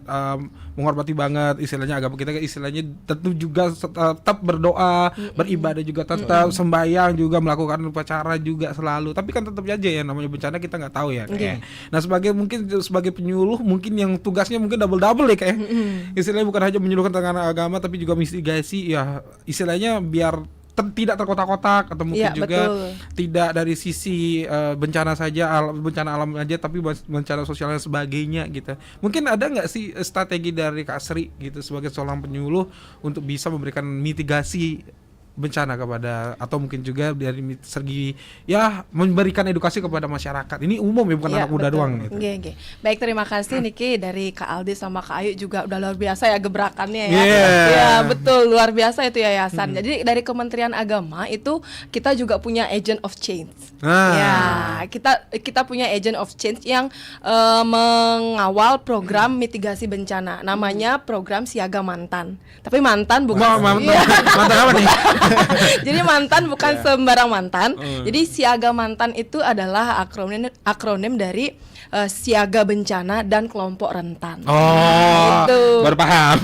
menghormati banget istilahnya agama kita. Istilahnya tentu juga tetap berdoa, beribadah juga tetap, sembahyang juga, melakukan upacara juga selalu. Tapi kan tetap aja ya namanya bencana kita nggak tahu ya. Nah sebagai penyuluh mungkin yang tugasnya mungkin double ya kayak. Istilahnya bukan hanya menyuluhkan tentang agama tapi juga mitigasi ya istilahnya biar tidak terkotak-kotak atau mungkin juga tidak dari sisi bencana saja, bencana alam aja tapi bencana sosial dan sebagainya gitu. Mungkin ada nggak sih strategi dari Kak Sri gitu sebagai seorang penyuluh untuk bisa memberikan mitigasi bencana kepada atau mungkin juga dari segi ya memberikan edukasi kepada masyarakat. Ini umum ya bukan anak muda doang gitu. Baik, terima kasih Niki dari Kak Aldi sama Kak Ayu juga udah luar biasa ya gebrakannya ya. Ya betul, luar biasa itu yayasan. Jadi dari Kementerian Agama itu kita juga punya agent of change. Ya, kita punya agent of change yang mengawal program mitigasi bencana. Namanya program Siaga Mantan. Tapi mantan bukan mantan apa nih? Jadi mantan bukan sembarang mantan. Jadi Siaga Mantan itu adalah akronim dari Siaga Bencana dan Kelompok Rentan. Itu. Baru paham.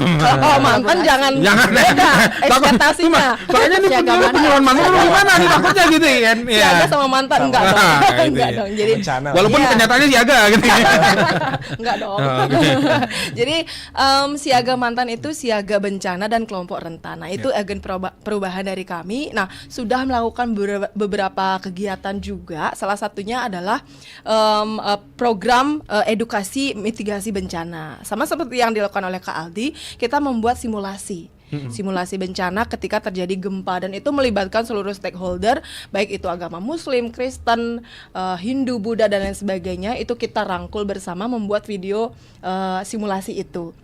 Mantan jangan beda ekspektasinya. Soalnya nih penyuluhan mantan lu gimana nih takutnya gitu kan. Siaga sama mantan enggak dong. Enggak dong. Jadi walaupun kenyataannya siaga gitu. Enggak dong. Jadi Siaga Mantan itu Siaga Bencana dan Kelompok Rentan. Nah, itu agen perubahan dari kami. Nah, sudah melakukan beberapa kegiatan juga. Salah satunya adalah program edukasi mitigasi bencana. Sama seperti yang dilakukan oleh Kak Aldi, kita membuat simulasi. Simulasi bencana ketika terjadi gempa dan itu melibatkan seluruh stakeholder, baik itu agama Muslim, Kristen, Hindu, Buddha dan lain sebagainya. Itu kita rangkul bersama membuat video simulasi itu.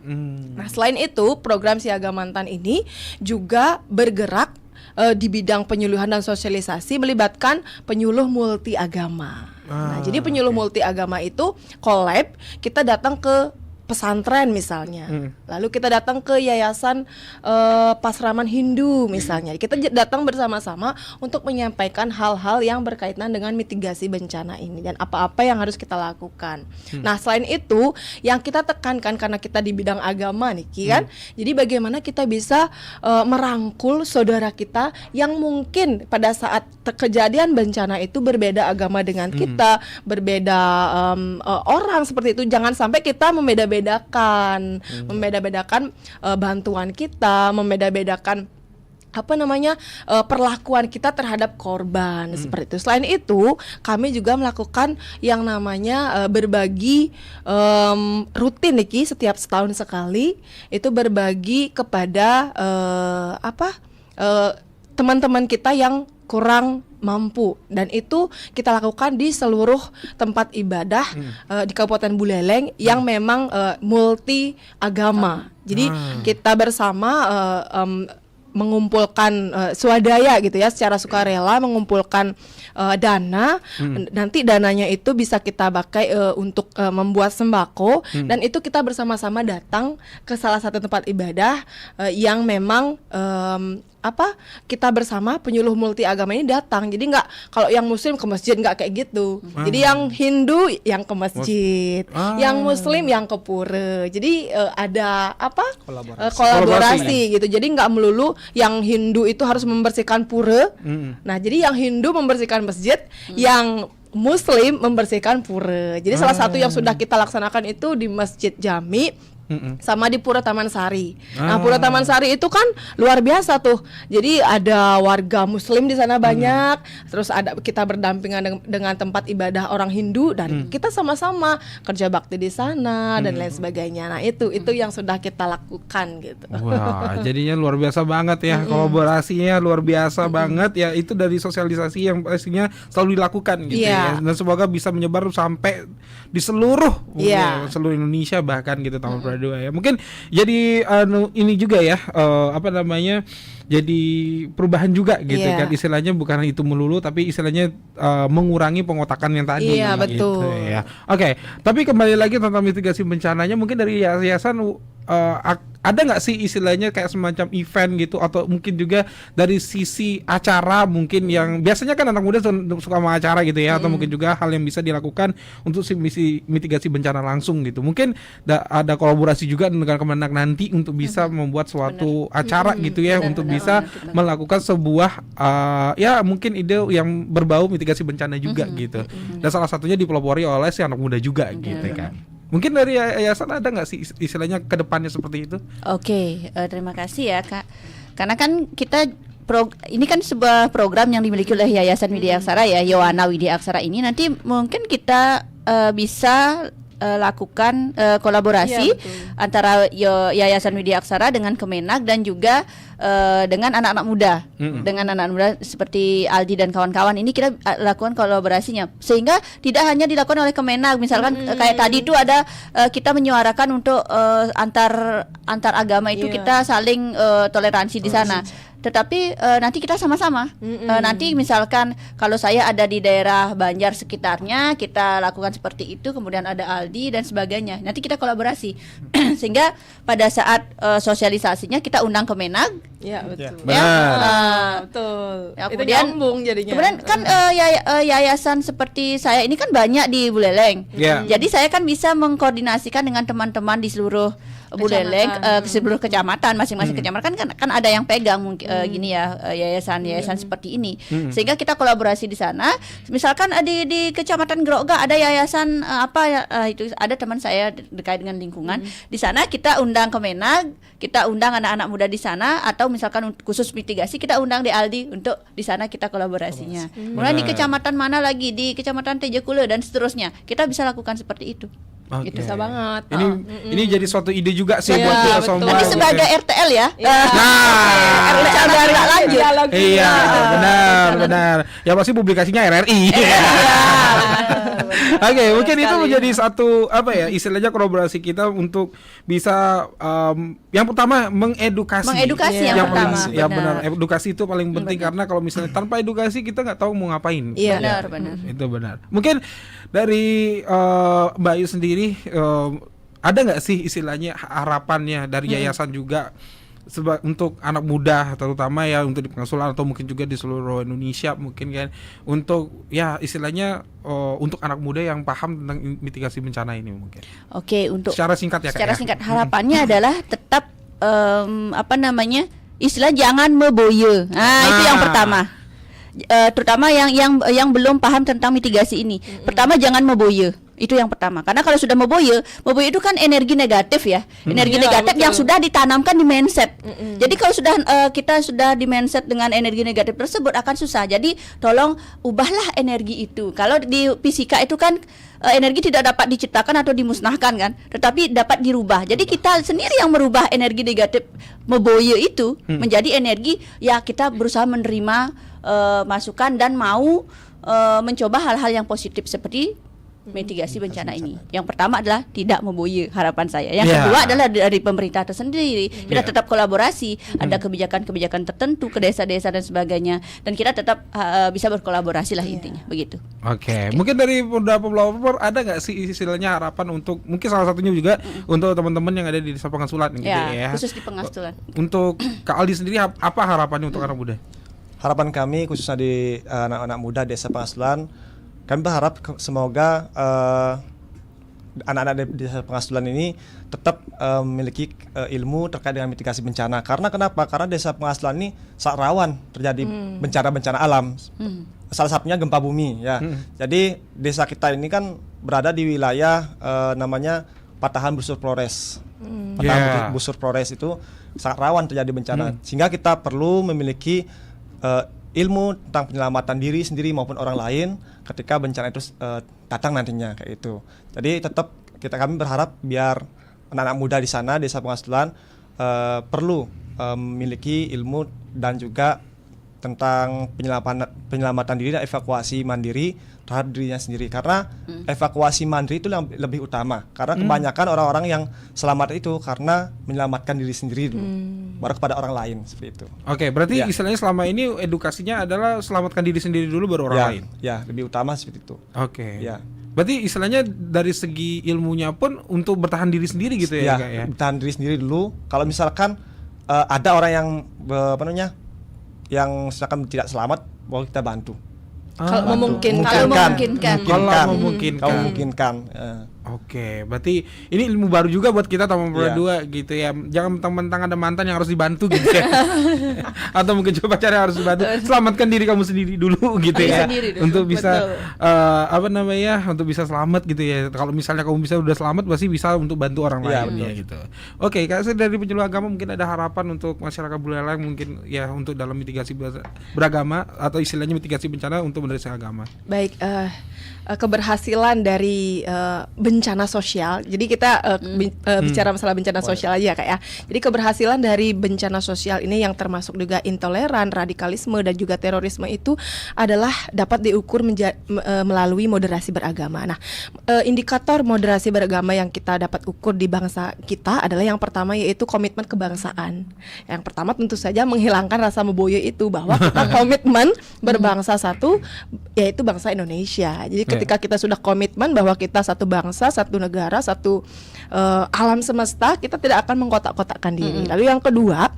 Nah, selain itu program Siaga Mantan ini juga bergerak di bidang penyuluhan dan sosialisasi melibatkan penyuluh multi agama. Nah, jadi penyuluh multi agama itu collab, kita datang ke pesantren misalnya, lalu kita datang ke yayasan Pasraman Hindu misalnya, kita datang bersama-sama untuk menyampaikan hal-hal yang berkaitan dengan mitigasi bencana ini dan apa-apa yang harus kita lakukan. Nah, selain itu yang kita tekankan karena kita di bidang agama nih kan, jadi bagaimana kita bisa merangkul saudara kita yang mungkin pada saat kejadian bencana itu berbeda agama dengan kita, berbeda orang seperti itu. Jangan sampai kita membeda-bedakan bantuan kita, membeda-bedakan perlakuan kita terhadap korban seperti itu. Selain itu, kami juga melakukan yang namanya berbagi rutin Niki, setiap setahun sekali itu berbagi kepada teman-teman kita yang kurang mampu, dan itu kita lakukan di seluruh tempat ibadah di Kabupaten Buleleng yang memang multi agama. Jadi kita bersama mengumpulkan swadaya gitu ya, secara sukarela mengumpulkan dana. Nanti dananya itu bisa kita pakai untuk membuat sembako, dan itu kita bersama-sama datang ke salah satu tempat ibadah yang memang kita bersama penyuluh multi agama ini datang. Jadi nggak, kalau yang muslim ke masjid nggak kayak gitu. Jadi yang Hindu yang ke masjid, yang muslim yang ke pura. Jadi ada kolaborasi gitu. Jadi nggak melulu yang Hindu itu harus membersihkan pura. Nah, jadi yang Hindu membersihkan masjid, yang muslim membersihkan pura. Jadi salah satu yang sudah kita laksanakan itu di Masjid Jami sama di Pura Taman Sari. Nah, Pura Taman Sari itu kan luar biasa tuh. Jadi ada warga muslim di sana banyak. Terus ada, kita berdampingan dengan tempat ibadah orang Hindu, dan kita sama-sama kerja bakti di sana dan lain sebagainya. Nah, itu yang sudah kita lakukan gitu. Wah, jadinya luar biasa banget ya. Kolaborasinya luar biasa banget ya. Itu dari sosialisasi yang pastinya selalu dilakukan gitu ya. Dan semoga bisa menyebar sampai di seluruh seluruh Indonesia bahkan gitu Taman Pradua ya. Mungkin jadi ini juga ya, jadi perubahan juga gitu kan, istilahnya bukan itu melulu, tapi istilahnya mengurangi pengotakan yang tadi. Iya, betul. Gitu, ya. Oke, tapi kembali lagi tentang mitigasi bencananya, mungkin dari yayasan ada nggak sih istilahnya kayak semacam event gitu, atau mungkin juga dari sisi acara mungkin yang biasanya kan anak muda suka sama acara gitu ya, atau mungkin juga hal yang bisa dilakukan untuk misi mitigasi bencana langsung gitu. Mungkin ada kolaborasi juga dengan Kemenak nanti untuk bisa membuat suatu acara gitu ya, untuk bisa melakukan sebuah ya mungkin ide yang berbau mitigasi bencana juga gitu. Dan salah satunya dipelopori oleh si anak muda juga gitu kan. Mungkin dari yayasan ada nggak sih istilahnya ke depannya seperti itu? Oke, terima kasih ya Kak. Karena kan kita ini kan sebuah program yang dimiliki oleh Yayasan Widya Aksara ya, Yowana Widya Aksara ini nanti mungkin kita bisa lakukan kolaborasi antara Yayasan Widya Aksara dengan Kemenak dan juga dengan anak-anak muda, dengan anak-anak muda seperti Aldi dan kawan-kawan ini kita lakukan kolaborasinya, sehingga tidak hanya dilakukan oleh Kemenak, misalkan kayak tadi itu ada kita menyuarakan untuk antar agama itu kita saling toleransi di sana. Tetapi nanti kita sama-sama nanti misalkan kalau saya ada di daerah Banjar sekitarnya, kita lakukan seperti itu, kemudian ada Aldi dan sebagainya, nanti kita kolaborasi sehingga pada saat sosialisasinya kita undang Kemenak. Ya, betul. Betul. Ya, itu nyambung jadinya. Kemudian kan yayasan seperti saya ini kan banyak di Buleleng. Jadi saya kan bisa mengkoordinasikan dengan teman-teman di seluruh Buleleng, seluruh kecamatan, masing-masing kecamatan kan ada yang pegang gini ya, yayasan seperti ini. Sehingga kita kolaborasi di sana. Misalkan di Kecamatan Grogga ada yayasan itu ada teman saya dekat dengan lingkungan. Di sana kita undang Kemenak, kita undang anak-anak muda di sana, atau misalkan khusus mitigasi kita undang di Aldi untuk di sana kita kolaborasinya. Kemudian di kecamatan mana lagi, di Kecamatan Tejekule dan seterusnya, kita bisa lakukan seperti itu. Gitu. Bisa banget. Ini jadi suatu ide juga sih buat kita semua. Ini sebagai RTL ya. Nggak lanjut. Iya, benar. Ya pasti publikasinya RRI. Oke, mungkin itu menjadi satu istilahnya kolaborasi kita untuk bisa yang pertama mengedukasi. Yang pertama. Ya benar. Edukasi itu paling penting karena kalau misalnya tanpa edukasi kita nggak tahu mau ngapain. Iya, benar. Itu benar. Mungkin dari Mbak Ayu sendiri ada nggak sih istilahnya harapannya dari yayasan juga untuk anak muda, terutama ya untuk di Pengasulan atau mungkin juga di seluruh Indonesia mungkin kan, untuk ya istilahnya untuk anak muda yang paham tentang mitigasi bencana ini mungkin. Oke, untuk secara singkat ya Kak. Secara singkat harapannya adalah tetap istilah jangan meboye. Itu yang pertama. Terutama yang belum paham tentang mitigasi ini. Pertama, jangan meboye. Itu yang pertama. Karena kalau sudah meboye itu kan energi negatif ya. Energi negatif yang sudah ditanamkan di mindset. Jadi kalau kita sudah di mindset dengan energi negatif tersebut akan susah. Jadi tolong ubahlah energi itu. Kalau di fisika itu kan energi tidak dapat diciptakan atau dimusnahkan kan, tetapi dapat dirubah. Jadi kita sendiri yang merubah energi negatif meboye itu menjadi energi ya kita berusaha menerima masukan dan mau mencoba hal-hal yang positif seperti mitigasi bencana ini. Yang pertama adalah tidak membuye, harapan saya. Yang Yeah. kedua adalah dari pemerintah tersendiri. Kita Yeah. tetap kolaborasi, ada kebijakan-kebijakan tertentu ke desa-desa dan sebagainya, dan kita tetap bisa berkolaborasi lah intinya, begitu. Oke, mungkin dari beberapa pelopor ada nggak sih istilahnya harapan untuk mungkin salah satunya juga untuk teman-teman yang ada di Desa Pengasulan gitu ya. Khusus di Pengasulan. Untuk Kak Aldi sendiri apa harapannya untuk anak muda? Harapan kami khususnya di anak-anak muda Desa Pengasulan, kami berharap semoga anak-anak di Desa Pengasulan ini tetap memiliki ilmu terkait dengan mitigasi bencana. Karena kenapa? Karena Desa Pengasulan ini sangat rawan terjadi bencana-bencana alam. Salah satunya gempa bumi ya. Jadi desa kita ini kan berada di wilayah namanya Patahan Busur Flores. Patahan Busur Flores itu sangat rawan terjadi bencana. Sehingga kita perlu memiliki ilmu tentang penyelamatan diri sendiri maupun orang lain ketika bencana itu datang nantinya kayak itu. Jadi tetap kami berharap biar anak-anak muda di sana Desa Pengasulan perlu memiliki ilmu dan juga tentang penyelamatan diri dan evakuasi mandiri terhadap dirinya sendiri, karena evakuasi mandiri itu yang lebih utama, karena kebanyakan orang-orang yang selamat itu karena menyelamatkan diri sendiri dulu, baru kepada orang lain seperti itu. Oke, berarti istilahnya selama ini edukasinya adalah selamatkan diri sendiri dulu baru orang lain. Ya, lebih utama seperti itu. Oke. Ya. Berarti istilahnya dari segi ilmunya pun untuk bertahan diri sendiri gitu ya, Kak, ya? Bertahan diri sendiri dulu. Kalau misalkan ada orang yang yang misalkan tidak selamat, bahwa kita bantu. Kalau memungkinkan. Kalau memungkinkan. Oke, berarti ini ilmu baru juga buat kita Taman Berdua gitu ya. Jangan mentang-mentang ada mantan yang harus dibantu gitu ya. Atau mungkin coba pacar yang harus dibantu. Selamatkan diri kamu sendiri dulu gitu ya. Untuk bisa untuk bisa selamat gitu ya. Kalau misalnya kamu bisa udah selamat, pasti bisa untuk bantu orang lain ya gitu. Oke, Kak, dari penyuluh agama mungkin ada harapan untuk masyarakat Buleleng mungkin ya untuk dalam mitigasi beragama atau istilahnya mitigasi bencana untuk menerima agama. Baik, keberhasilan dari bencana sosial. Jadi kita bicara masalah bencana sosial aja Kak ya. Jadi keberhasilan dari bencana sosial ini yang termasuk juga intoleran, radikalisme dan juga terorisme itu adalah dapat diukur melalui moderasi beragama. Nah, indikator moderasi beragama yang kita dapat ukur di bangsa kita adalah yang pertama yaitu komitmen kebangsaan. Yang pertama tentu saja menghilangkan rasa memboyo itu, bahwa kita komitmen berbangsa satu yaitu bangsa Indonesia. Jadi ketika kita sudah komitmen bahwa kita satu bangsa, satu negara, satu alam semesta, kita tidak akan mengkotak-kotakkan diri. Lalu yang kedua,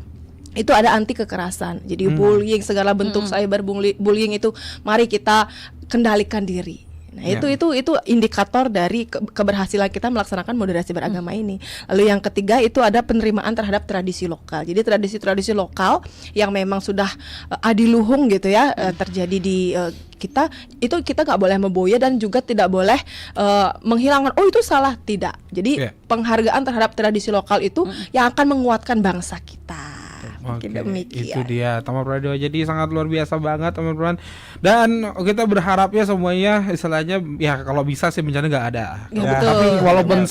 itu ada anti kekerasan. Jadi bullying, segala bentuk cyberbullying itu mari kita kendalikan diri. Nah, itu indikator dari keberhasilan kita melaksanakan moderasi beragama ini. Lalu yang ketiga itu ada penerimaan terhadap tradisi lokal. Jadi tradisi-tradisi lokal yang memang sudah adiluhung gitu ya, terjadi di kita, itu kita nggak boleh memboya dan juga tidak boleh menghilangkan. Oh, itu salah, tidak. Jadi penghargaan terhadap tradisi lokal itu yang akan menguatkan bangsa kita. Oke, itu dia Taman Radio. Jadi sangat luar biasa banget teman-teman. Dan kita berharapnya semuanya istilahnya ya kalau bisa sih bencana nggak ada. Tapi walaupun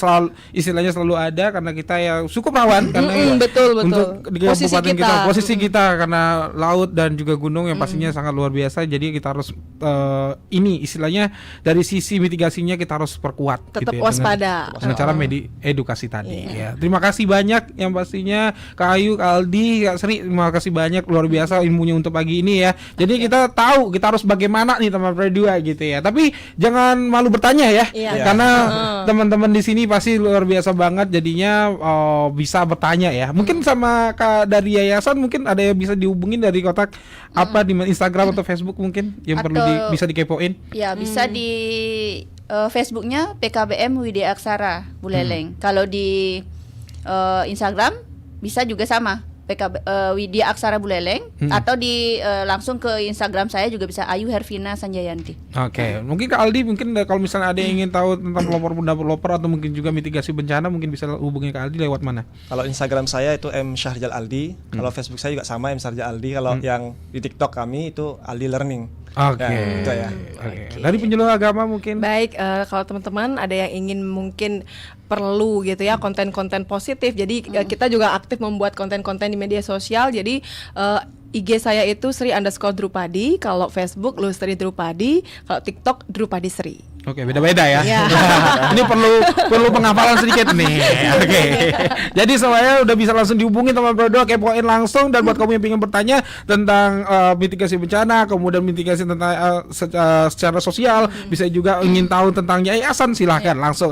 istilahnya selalu ada karena kita ya cukup rawan karena betul. untuk di kabupaten kita posisi kita karena laut dan juga gunung yang pastinya sangat luar biasa. Jadi kita harus ini istilahnya dari sisi mitigasinya kita harus perkuat. Tetap gitu ya, waspada dengan cara edukasi tadi. Ya. Terima kasih banyak yang pastinya Kak Ayu, Kak Aldi, Kak Sri, terima kasih banyak, luar biasa ilmunya untuk pagi ini ya. Jadi kita tahu kita harus bagaimana nih Taman Berdua gitu ya. Tapi jangan malu bertanya ya, karena teman-teman di sini pasti luar biasa banget. Jadinya bisa bertanya ya. Mungkin sama Kak dari yayasan mungkin ada yang bisa dihubungin dari kotak apa di Instagram atau Facebook mungkin yang perlu bisa dikepoin. Ya bisa di Facebooknya PKBM Widya Aksara Buleleng. Kalau di Instagram bisa juga sama Widya Aksara Buleleng, atau di langsung ke Instagram saya juga bisa Ayu Hervina Sanjayanti. Oke. Mungkin Kak Aldi mungkin kalau misalnya ada yang ingin tahu tentang pelopor atau mungkin juga mitigasi bencana mungkin bisa hubungi Kak Aldi lewat mana? Kalau Instagram saya itu M Syahrijal Aldi, kalau Facebook saya juga sama M Syahrijal Aldi, kalau yang di TikTok kami itu Aldi Learning. Oke. Itu ya. Dari penyuluh agama mungkin. Baik, kalau teman-teman ada yang ingin mungkin perlu gitu ya konten-konten positif. Jadi kita juga aktif membuat konten-konten di media sosial. Jadi IG saya itu Sri_Drupadi, kalau Facebook Lustri Drupadi, kalau TikTok Drupadi Sri. Oke, beda-beda ya. Iya. Ini perlu penghafalan sedikit nih. Oke. Jadi semuanya udah bisa langsung dihubungi teman Pro 2, kepoin langsung. Dan buat kamu yang ingin bertanya tentang mitigasi bencana, kemudian mitigasi tentang secara sosial, bisa juga ingin tahu tentang yayasan, silahkan langsung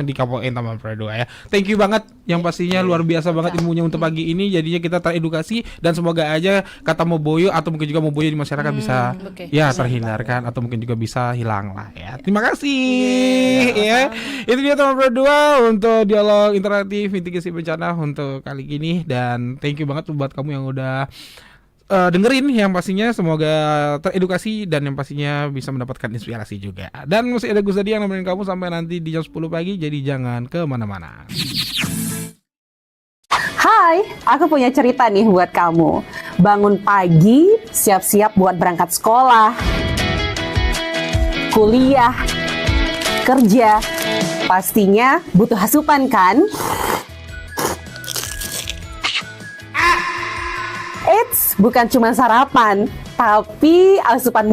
dikepoin teman Pro 2 ya. Thank you banget, yang pastinya luar biasa banget ilmunya untuk pagi ini. Jadinya kita teredukasi dan semoga aja kata Moboyo atau mungkin juga Moboyo di masyarakat bisa terhindarkan atau mungkin juga bisa hilang lah ya. Terima kasih ya. Itu dia teman Pro 2 untuk dialog interaktif mitigasi bencana untuk kali ini, dan thank you banget buat kamu yang udah dengerin, yang pastinya semoga teredukasi dan yang pastinya bisa mendapatkan inspirasi juga. Dan masih ada Gus Dadi yang nemenin kamu sampai nanti di jam 10 pagi, jadi jangan kemana-mana. Hai, aku punya cerita nih buat kamu. Bangun pagi, siap-siap buat berangkat sekolah, kuliah, kerja, pastinya butuh asupan kan? Eits, bukan cuma sarapan, tapi asupan